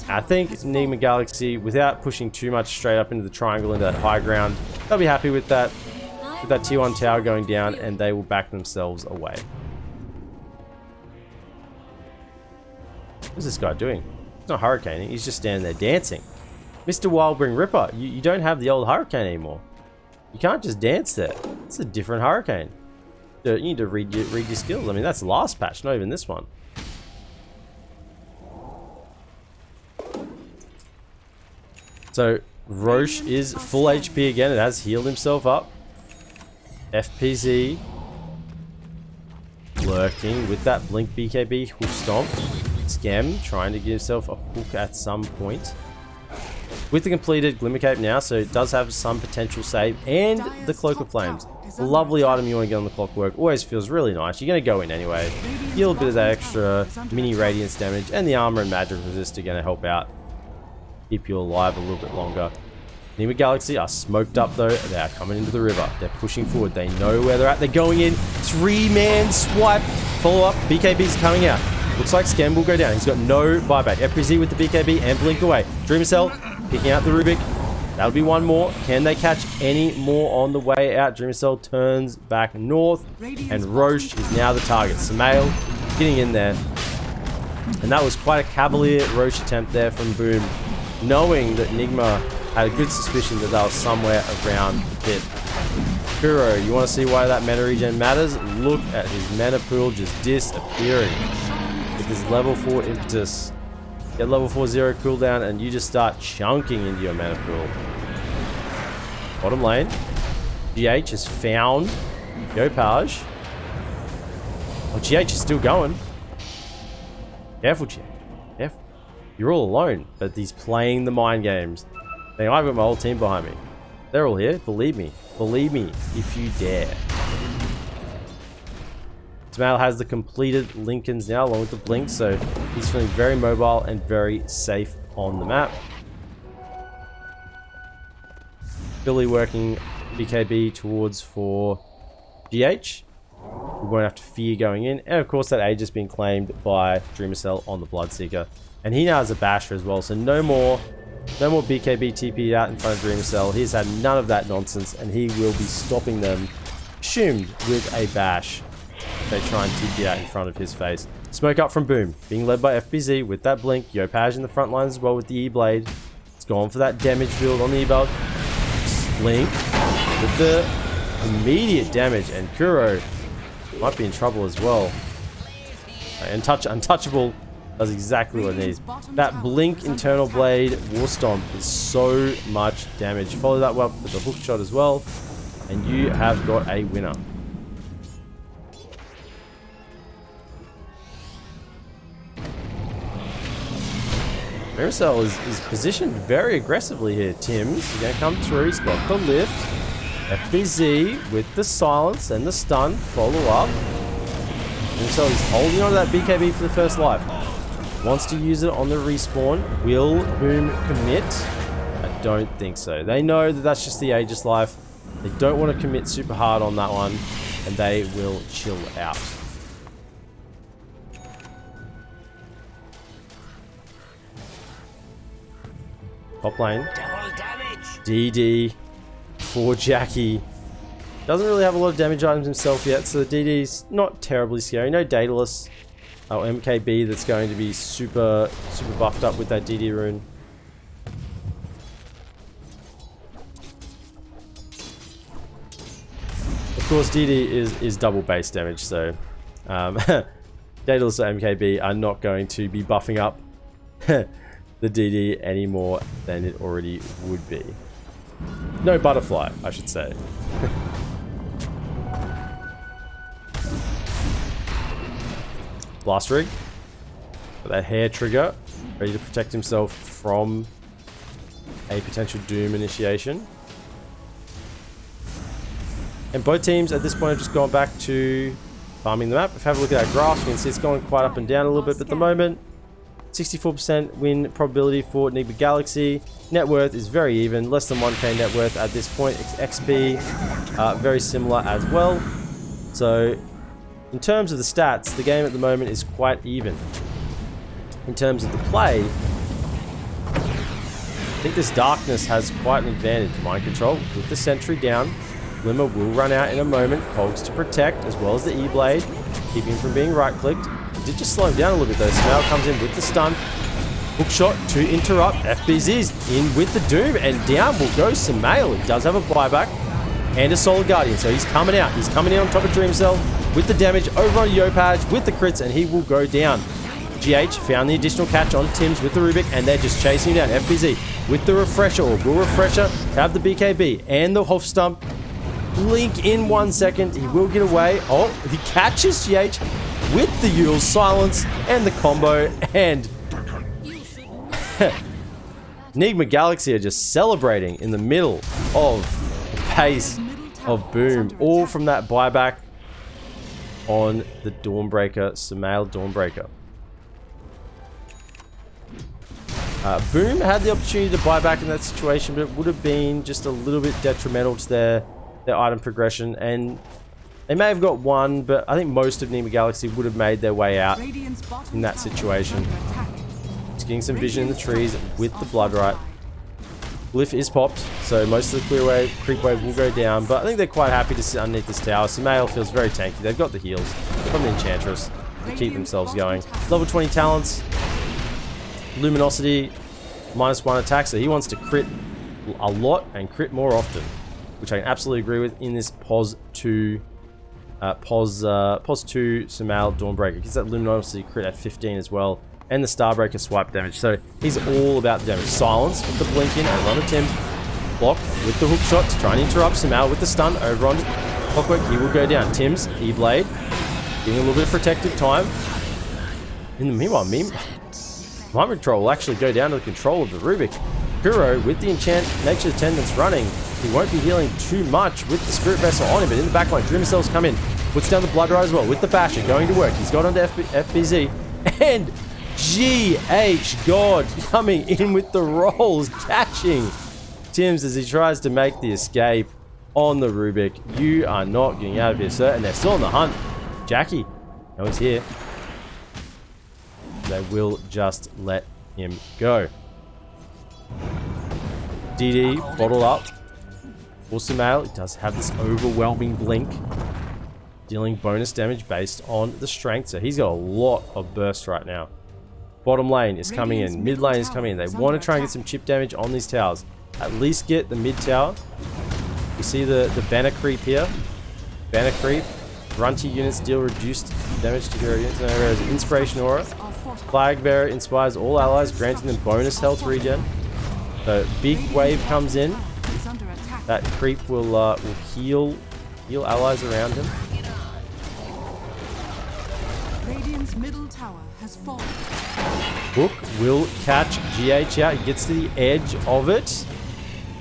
I think NigmaGalaxy, without pushing too much straight up into the triangle, into that high ground, they'll be happy with that tier 1 tower going down, and they will back themselves away. What's this guy doing? He's not hurricaning, he's just standing there dancing. Mr. Wildbring Ripper, you don't have the old hurricane anymore. You can't just dance there. It's a different hurricane. You need to read your skills. I mean, that's the last patch, not even this one. So, Roche is full HP again. It has healed himself up. FPZ lurking with that Blink BKB Hoof Stomp. Scam trying to give himself a hook at some point. With the completed Glimmer Cape now, so it does have some potential save. And the Cloak of Flames. A lovely item you want to get on the clockwork. Always feels really nice. You're going to go in anyway. Deal a bit of that extra mini radiance damage. And the armor and magic resist are going to help out. Keep you alive a little bit longer. NigmaGalaxy are smoked up though. They are coming into the river. They're pushing forward. They know where they're at. They're going in. 3-man swipe. Follow up. BKB's coming out. Looks like Scam will go down. He's got no buyback. FPZ with the BKB and Blink away. Dreamer Cell picking out the Rubik. That'll be one more. Can they catch any more on the way out? Dreamer Cell turns back north. And Roche is now the target. Samael getting in there. And that was quite a cavalier Roche attempt there from Boom. Knowing that Nigma had a good suspicion that they were somewhere around the pit. Kuro, you want to see why that mana regen matters? Look at his mana pool just disappearing. With his level 4 impetus. Get level 4 0 cooldown and you just start chunking into your mana pool. Bottom lane. GH has found Yopaj. Well, GH is still going. Careful, GH. Careful. You're all alone, but he's playing the mind games. Now, I've got my whole team behind me. They're all here. Believe me. Believe me if you dare. Smail has the completed Lincolns now, along with the Blink, so he's feeling very mobile and very safe on the map. Billy working BKB towards for GH. We won't have to fear going in. And of course that age has been claimed by Dreamer Cell on the Bloodseeker. And he now has a basher as well, so no more BKB TP out in front of Dreamer Cell. He's had none of that nonsense, and he will be stopping them, assumed, with a bash. They try and TP out in front of his face. Smoke up from Boom, being led by FBZ with that Blink. Yopaj in the front lines as well with the E-Blade. It's going for that damage build on the E-Belt. Blink with the immediate damage, and Kuro might be in trouble as well. Untouchable does exactly what it needs. That Blink internal blade War Stomp is so much damage. Follow that up with the hook shot as well, and you have got a winner. Miracell is positioned very aggressively here. Tim's going to come through. He's got the lift. FBZ with the silence and the stun. Follow up. Miracell is holding on to that BKB for the first life. Wants to use it on the respawn. Will Boom commit? I don't think so. They know that that's just the Aegis life. They don't want to commit super hard on that one, and they will chill out. Top lane. DD for Jackie. Doesn't really have a lot of damage items himself yet, so the DD's not terribly scary. No Daedalus. Oh, MKB that's going to be super buffed up with that DD rune. course, DD is double base damage, so Daedalus or MKB are not going to be buffing up the DD any more than it already would be. No butterfly, I should say. Blast rig. Got that hair trigger, ready to protect himself from a potential Doom initiation. And both teams at this point have just gone back to farming the map. If you have a look at that graph, you can see it's going quite up and down a little bit, but at the moment, 64% win probability for NigmaGalaxy. Net worth is very even, less than 1k net worth at this point. XP, very similar as well. So, in terms of the stats, the game at the moment is quite even. In terms of the play, I think this Darkness has quite an advantage. Mind control with the sentry down. Glimmer will run out in a moment. Cogs to protect, as well as the E-Blade, keeping him from being right-clicked. Did just slow him down a little bit though. Smail comes in with the stun. Hook shot to interrupt. FBZ's in with the Doom, and down will go Smail. He does have a buyback and a Solar Guardian, so he's coming out. He's coming in on top of Dream Cell with the damage over on Yopaj with the crits, and he will go down. GH found the additional catch on Tim's with the Rubik, and they're just chasing him down. FBZ with the Refresher, or will Refresher have the BKB and the Hoof Stump. Blink in 1 second. He will get away. Oh, he catches GH with the Yule Silence and the combo, and NigmaGalaxy are just celebrating in the middle of the pace of Boom, all from that buyback on the Dawnbreaker, Smail Dawnbreaker. Boom had the opportunity to buy back in that situation, but it would have been just a little bit detrimental to their item progression, and they may have got one, but I think most of NigmaGalaxy would have made their way out in that situation. Just getting some vision in the trees with the Bloodright. Glyph is popped, so most of the clear wave, creep wave will go down, but I think they're quite happy to sit underneath this tower. Smail feels very tanky. They've got the heals from the Enchantress to keep themselves going. Level 20 talents. Luminosity, -1 attack, so he wants to crit a lot and crit more often, which I can absolutely agree with in this POS 2 Smail Dawnbreaker. Gets that Luminosity crit at 15 as well, and the Starbreaker swipe damage, so he's all about the damage. Silence with the blink in over on Tim. Block with the hook shot to try and interrupt Smail with the stun over on Clockwork. He will go down. Tim's E-Blade getting a little bit of protective time. In the meanwhile, Mind Control will actually go down to the control of the Rubik. Kuro with the enchant Nature's Attendants running. He won't be healing too much with the Spirit Vessel on him, but in the backline, Dream Cells come in. Puts down the Bloodright as well with the Basher going to work. He's got onto FBZ. And GH God coming in with the rolls, catching Tims as he tries to make the escape on the Rubik. You are not getting out of here, sir. And they're still on the hunt. Jackie, no one's here. They will just let him go. DD bottled up. Also Smail, it does have this overwhelming blink, dealing bonus damage based on the strength. So he's got a lot of burst right now. Bottom lane is coming in. Mid lane is coming in. They want to try and get some chip damage on these towers. At least get the mid tower. You see the banner creep here. Banner creep. Runty units deal reduced damage to hero units. Whereas Inspiration Aura. Flag Bearer inspires all allies, granting them bonus health regen. So big wave comes in. That creep will heal allies around him. Radiant's middle tower has fallen. Hook will catch GH out. He gets to the edge of it,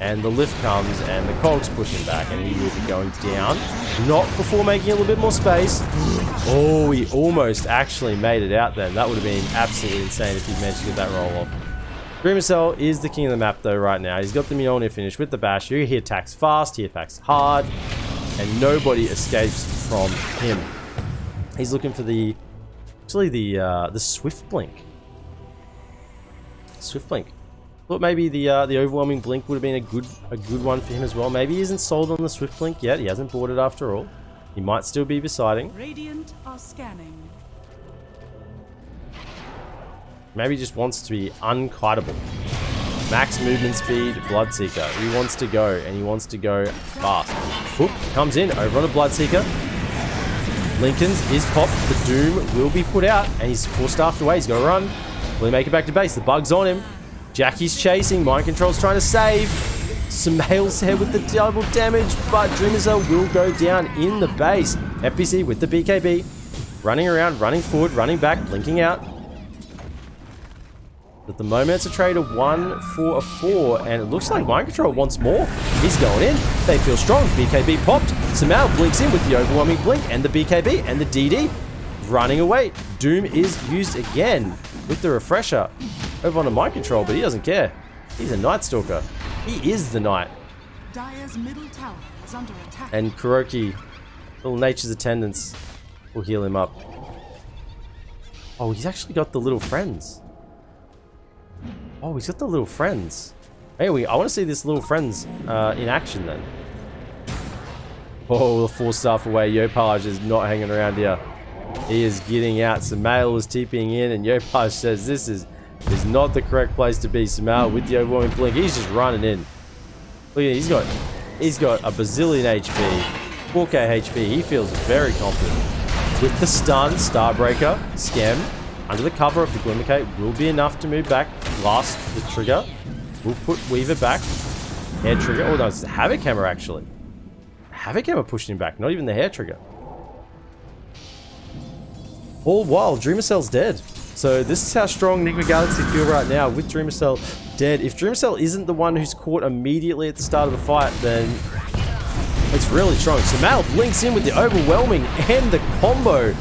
and the lift comes, and the Cogs push him back, and he will be going down. Not before making a little bit more space. Oh, he almost actually made it out then. That would have been absolutely insane if he managed to get that roll off. Dream Cell is the king of the map though right now. He's got the Mjolnir finish with the Bash. He attacks fast, he attacks hard, and nobody escapes from him. He's looking for the Swift Blink. Swift Blink. Thought maybe the overwhelming blink would have been a good one for him as well. Maybe he isn't sold on the Swift Blink yet. He hasn't bought it after all. He might still be besiding. Radiant are scanning. Maybe he just wants to be unkiteable. Max movement speed, Bloodseeker. He wants to go, and he wants to go fast. Hook comes in over on a Bloodseeker. Lincoln's is popped. The Doom will be put out, and he's full-staffed away. He's got to run. Will he make it back to base? The bug's on him. Jackie's chasing. Mind Control's trying to save. Samael's here with the double damage, but Dreamercell will go down in the base. FPC with the BKB. Running around, running forward, running back, blinking out. At the moment, it's a trade of 1 for a 4, and it looks like Mind Control wants more. He's going in. They feel strong. BKB popped. Samael blinks in with the overwhelming blink, and the BKB, and the DD running away. Doom is used again with the refresher over on a Mind Control, but he doesn't care. He's a Night Stalker. He is the Knight. Dire's middle tower is under attack. And Kuroki, little Nature's Attendants, will heal him up. Oh, he's actually got the little friends. Oh, he's got the little friends. Anyway, I want to see this little friends in action then. Oh, the 4-staff away. Yopaj is not hanging around here. He is getting out. Samael is TPing in, and Yopaj says this is not the correct place to be. Samael with the overwhelming blink. He's just running in. Look at it. He's got a bazillion HP, 4k HP. He feels very confident. With the stun, Starbreaker, Scam, under the cover of the Glimmer Cape will be enough to move back. Blast the trigger. We'll put Weaver back. Hair trigger. Oh, no, it's the Havoc Hammer, actually. Havoc Hammer pushing him back, not even the hair trigger. All while Dreamercell's dead. So this is how strong NigmaGalaxy feel right now with Dreamercell dead. If Dreamercell isn't the one who's caught immediately at the start of the fight, then it's really strong. Samael blinks in with the overwhelming and the combo.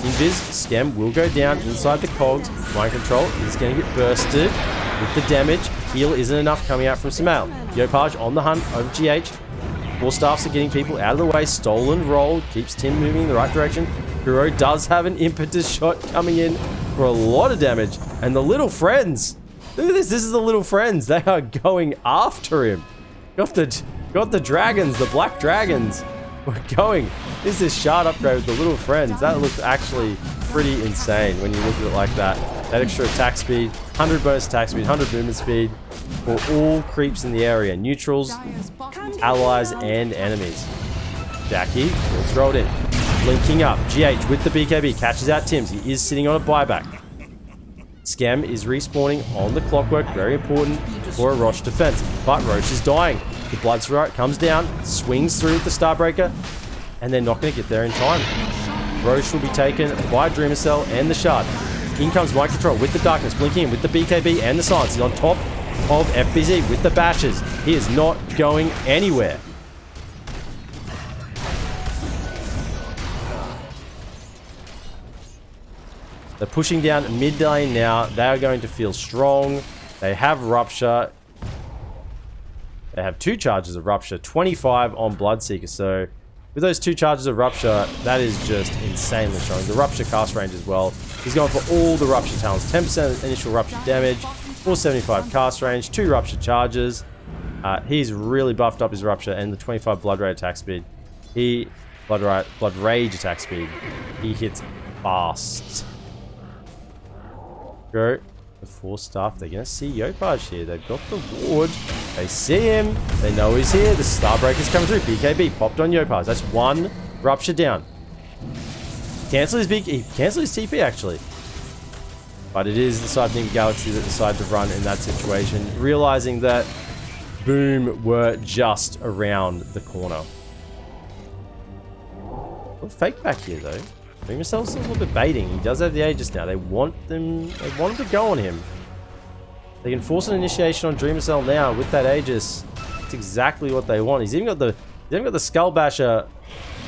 Invis, Scam will go down inside the cogs. Mind Control is going to get bursted with the damage. Heal isn't enough coming out from Samael. Yopaj on the hunt over GH. 4 staffs are getting people out of the way. Stolen roll keeps Tim moving in the right direction. Kuro does have an impetus shot coming in for a lot of damage. And the little friends. Look at this. This is the little friends. They are going after him. Got the dragons, the black dragons. We're going. This is shard upgrade with the little friends. That looks actually pretty insane when you look at it like that. That extra attack speed, 100 bonus attack speed, 100 movement speed for all creeps in the area. Neutrals, allies, and enemies. Jackie will throw it in. Linking up. GH with the BKB catches out Tim's. He is sitting on a buyback. Scam is respawning on the clockwork. Very important for a Roche defense. But Roche is dying. The Bloodstrike comes down, swings through with the Starbreaker, and they're not going to get there in time. Roche will be taken by Dreamercell and the Shard. In comes Mind Control with the Darkness, blinking in with the BKB and the Silence. He's on top of FBZ with the Bashes. He is not going anywhere. They're pushing down mid lane now. They are going to feel strong. They have Rupture. They have 2 charges of Rupture, 25 on Bloodseeker. So with those 2 charges of Rupture, that is just insanely strong. The Rupture cast range as well. He's going for all the Rupture talents. 10% initial Rupture damage, 475 cast range, 2 Rupture charges. He's really buffed up his Rupture and the 25 Blood Rage attack speed. Blood Rage attack speed. He hits fast. Go. The 4 staff, they're going to see Yopaj here. They've got the ward. They see him. They know he's here. The Starbreaker's coming through. BKB popped on Yopaj. That's 1 Rupture down. Cancel his TP actually. But it is the side of NigmaGalaxy that decided to run in that situation, realizing that Boom were just around the corner. A little fake back here though. Dreamercell's a little bit baiting. He does have the Aegis now. They want him to go on him. They can force an initiation on Dreamercell now with that Aegis. That's exactly what they want. He's even got the Skull Basher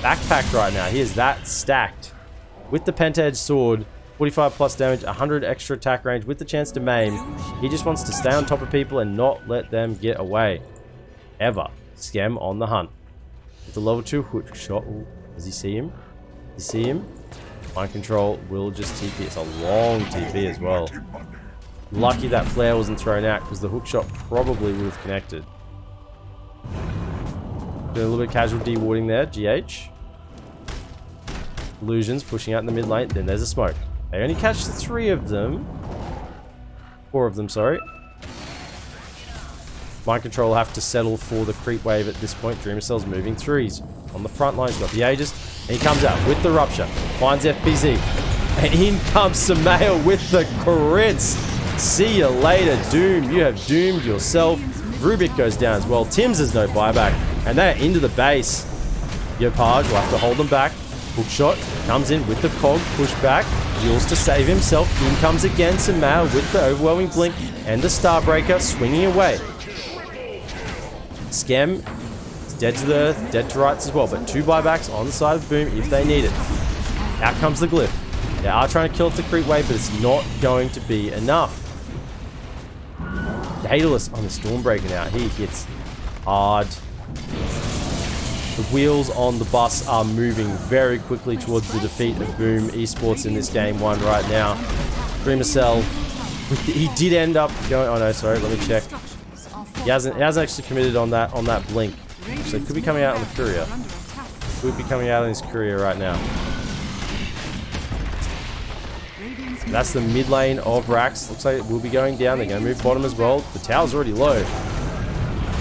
backpack right now. He is that stacked. With the Pent-Edged Sword, 45 plus damage, 100 extra attack range with the chance to maim. He just wants to stay on top of people and not let them get away. Ever. Scam on the hunt. With the level 2 hook shot. Ooh, does he see him? Does he see him? Mind Control will just TP. It's a long TP as well. Lucky that flare wasn't thrown out because the hook shot probably would have connected. Doing a little bit of casual dewarding there. GH. Illusions pushing out in the mid lane. Then there's a smoke. They only catch the 3 of them. 4 of them, sorry. Mind Control will have to settle for the creep wave at this point. Dreamercell's moving through. He's on the front line. He's got the Aegis. And he comes out with the Rupture. Finds FBZ. And in comes Samael with the crits. See you later, Doom. You have doomed yourself. Rubik goes down as well. Tim's has no buyback. And they're into the base. Yopaj will have to hold them back. Hookshot comes in with the Cog. Push back. Jules to save himself. In comes again Samael with the overwhelming blink. And the Starbreaker swinging away. Schem is dead to the earth. Dead to rights as well. But 2 buybacks on the side of Boom if they need it. Out comes the Glyph. They are trying to kill off the creep wave, but it's not going to be enough. Daedalus on the Stormbreaker now. He hits hard. The wheels on the bus are moving very quickly towards the defeat of Boom Esports in this game 1 right now. Dreamercell, he did end up going. Oh no, sorry. Let me check. He hasn't actually committed on that blink. So it could be coming out on the courier. Could be coming out on his courier right now. That's the mid lane of Rax. Looks like it will be going down. They're going to move bottom as well. The tower's already low.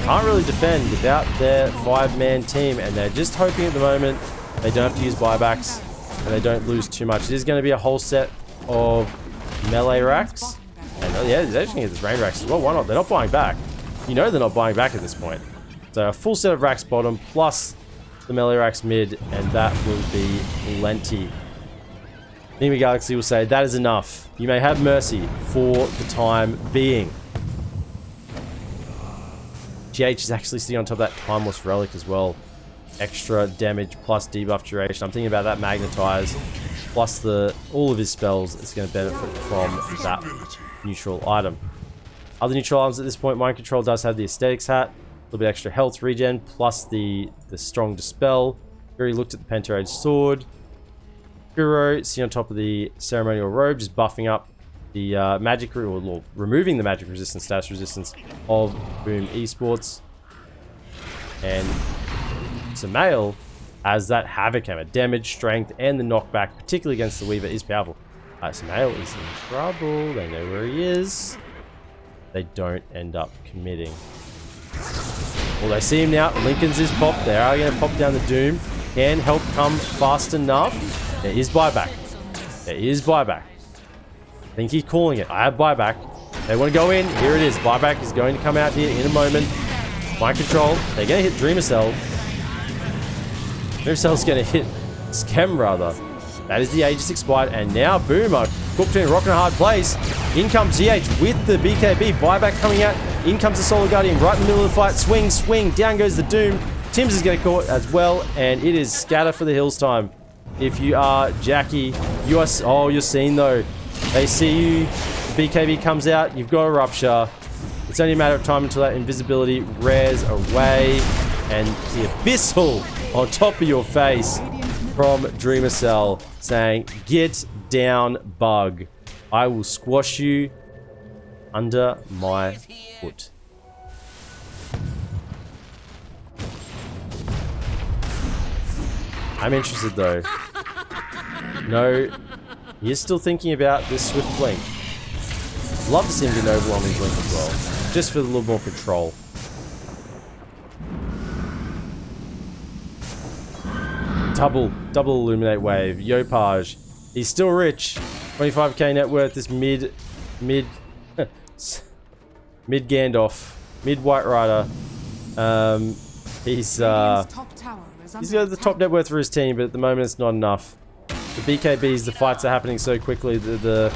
Can't really defend without their 5-man team, and they're just hoping at the moment they don't have to use buybacks and they don't lose too much. It is going to be a whole set of melee Rax. And yeah, they're actually going to get this range Rax as well. Why not? They're not buying back. You know they're not buying back at this point. So a full set of Rax bottom plus the melee Rax mid, and that will be plenty. NigmaGalaxy will say, that is enough. You may have mercy for the time being. GH is actually sitting on top of that Timeless Relic as well. Extra damage plus debuff duration. I'm thinking about that Magnetize. Plus all of his spells is going to benefit from that neutral item. Other neutral items at this point, Mind Control does have the Aesthetics Hat. A little bit extra health regen plus the Strong Dispel. Very looked at the Pentaedge Sword. Kuro sitting on top of the Ceremonial Robe, just buffing up the magic, or removing the magic resistance, status resistance of Boom Esports. And Samael has that Havoc Hammer. Damage, strength, and the knockback, particularly against the Weaver, is powerful. Samael is in trouble. They know where he is. They don't end up committing. Well, they see him now. Lincoln's is popped. They are going to pop down the Doom. Can help come fast enough. There is buyback. There is buyback. I think he's calling it. I have buyback. They want to go in. Here it is. Buyback is going to come out here in a moment. Mind Control. They're going to hit Dreamercell. Dreamercell's going to hit Schem, rather. That is the Aegis expired. And now Boomer. Caught between a rock and a hard place. In comes GH with the BKB. Buyback coming out. In comes the Solar Guardian right in the middle of the fight. Swing, swing. Down goes the Doom. Tim's is going to caught as well. And it is scatter for the hills time. If you are Jackie, you are... Oh, you're seen though. They see you. The BKB comes out. You've got a Rupture. It's only a matter of time until that invisibility rears away. And the Abyssal on top of your face from Dreamercell saying, get down, bug. I will squash you under my foot. I'm interested though. No, he's still thinking about this Swift Blink. Love to see him get an overwhelming blink as well. Just for a little more control. Double Illuminate Wave. Yopaj. He's still rich. 25k net worth. This mid Gandalf. Mid White Rider. He's got the top net worth for his team, but at the moment it's not enough. The BKBs, the fights are happening so quickly. The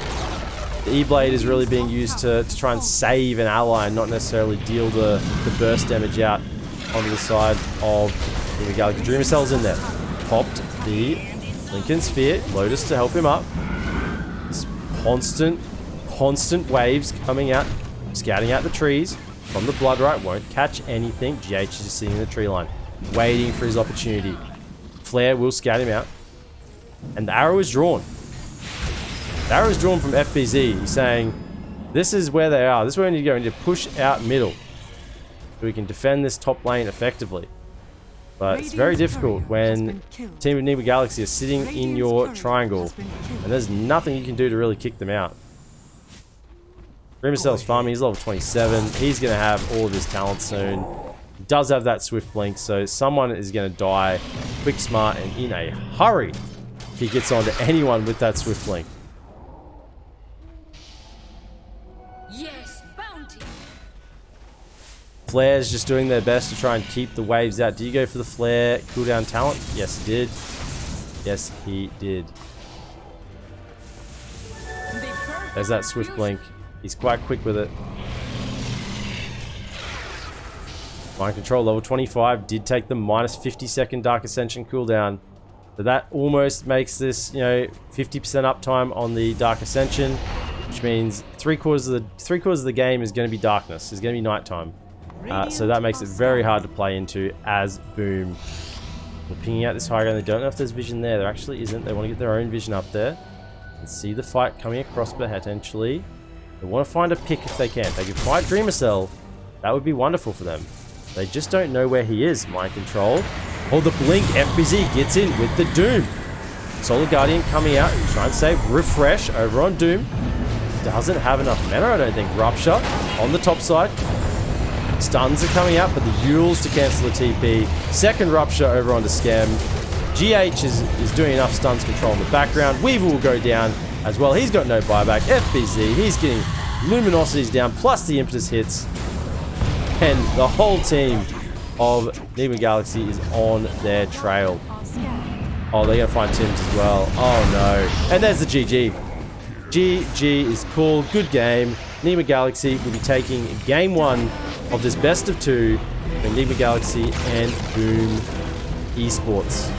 E-Blade is really being used to try and save an ally and not necessarily deal the burst damage out onto the side of the Galaxy. Dreamercell's in there. Popped the Lincoln Sphere. Lotus to help him up. This constant waves coming out, scouting out the trees from the Bloodright. Won't catch anything. GH is just sitting in the tree line, waiting for his opportunity. Flare will scout him out. And the arrow is drawn. The arrow is drawn from FBZ. He's saying, this is where they are. This is where we need to go. We need to push out middle so we can defend this top lane effectively. But it's very difficult when Team of NigmaGalaxy is sitting in your triangle and there's nothing you can do to really kick them out. Dreamercell's farming. He's level 27. He's going to have all of his talent soon. He does have that swift blink, so someone is going to die quick, smart, and in a hurry if he gets onto anyone with that swift blink. Yes, bounty. Flare's just doing their best to try and keep the waves out. Do you go for the flare cooldown talent? Yes, he did. Yes, he did. There's that swift blink. He's quite quick with it. Mind control level 25 did take the minus 50-second Dark Ascension cooldown. So that almost makes this, 50% uptime on the Dark Ascension, which means three quarters of the game is going to be darkness. It's going to be nighttime. So that makes it very hard to play into as Boom. We're pinging out this high ground. They don't know if there's vision there. There actually isn't. They want to get their own vision up there and see the fight coming across potentially. They want to find a pick if they can. If they can fight Dreamercell, that would be wonderful for them. They just don't know where he is. Mind control. Oh, the blink. FBZ gets in with the Doom. Solar Guardian coming out. Try and save Refresh over on Doom. Doesn't have enough mana, I don't think. Rupture on the top side. Stuns are coming out, but the Yules to cancel the TP. Second Rupture over onto Scam. GH is doing enough stuns control in the background. Weaver will go down as well. He's got no buyback. FBZ, he's getting Luminosities down, plus the Impetus hits. And the whole team of NigmaGalaxy is on their trail. Oh, they're going to find Tim's as well. Oh, no. And there's the GG. GG is cool. Good game. NigmaGalaxy will be taking game 1 of this best of 2 in NigmaGalaxy and Boom Esports.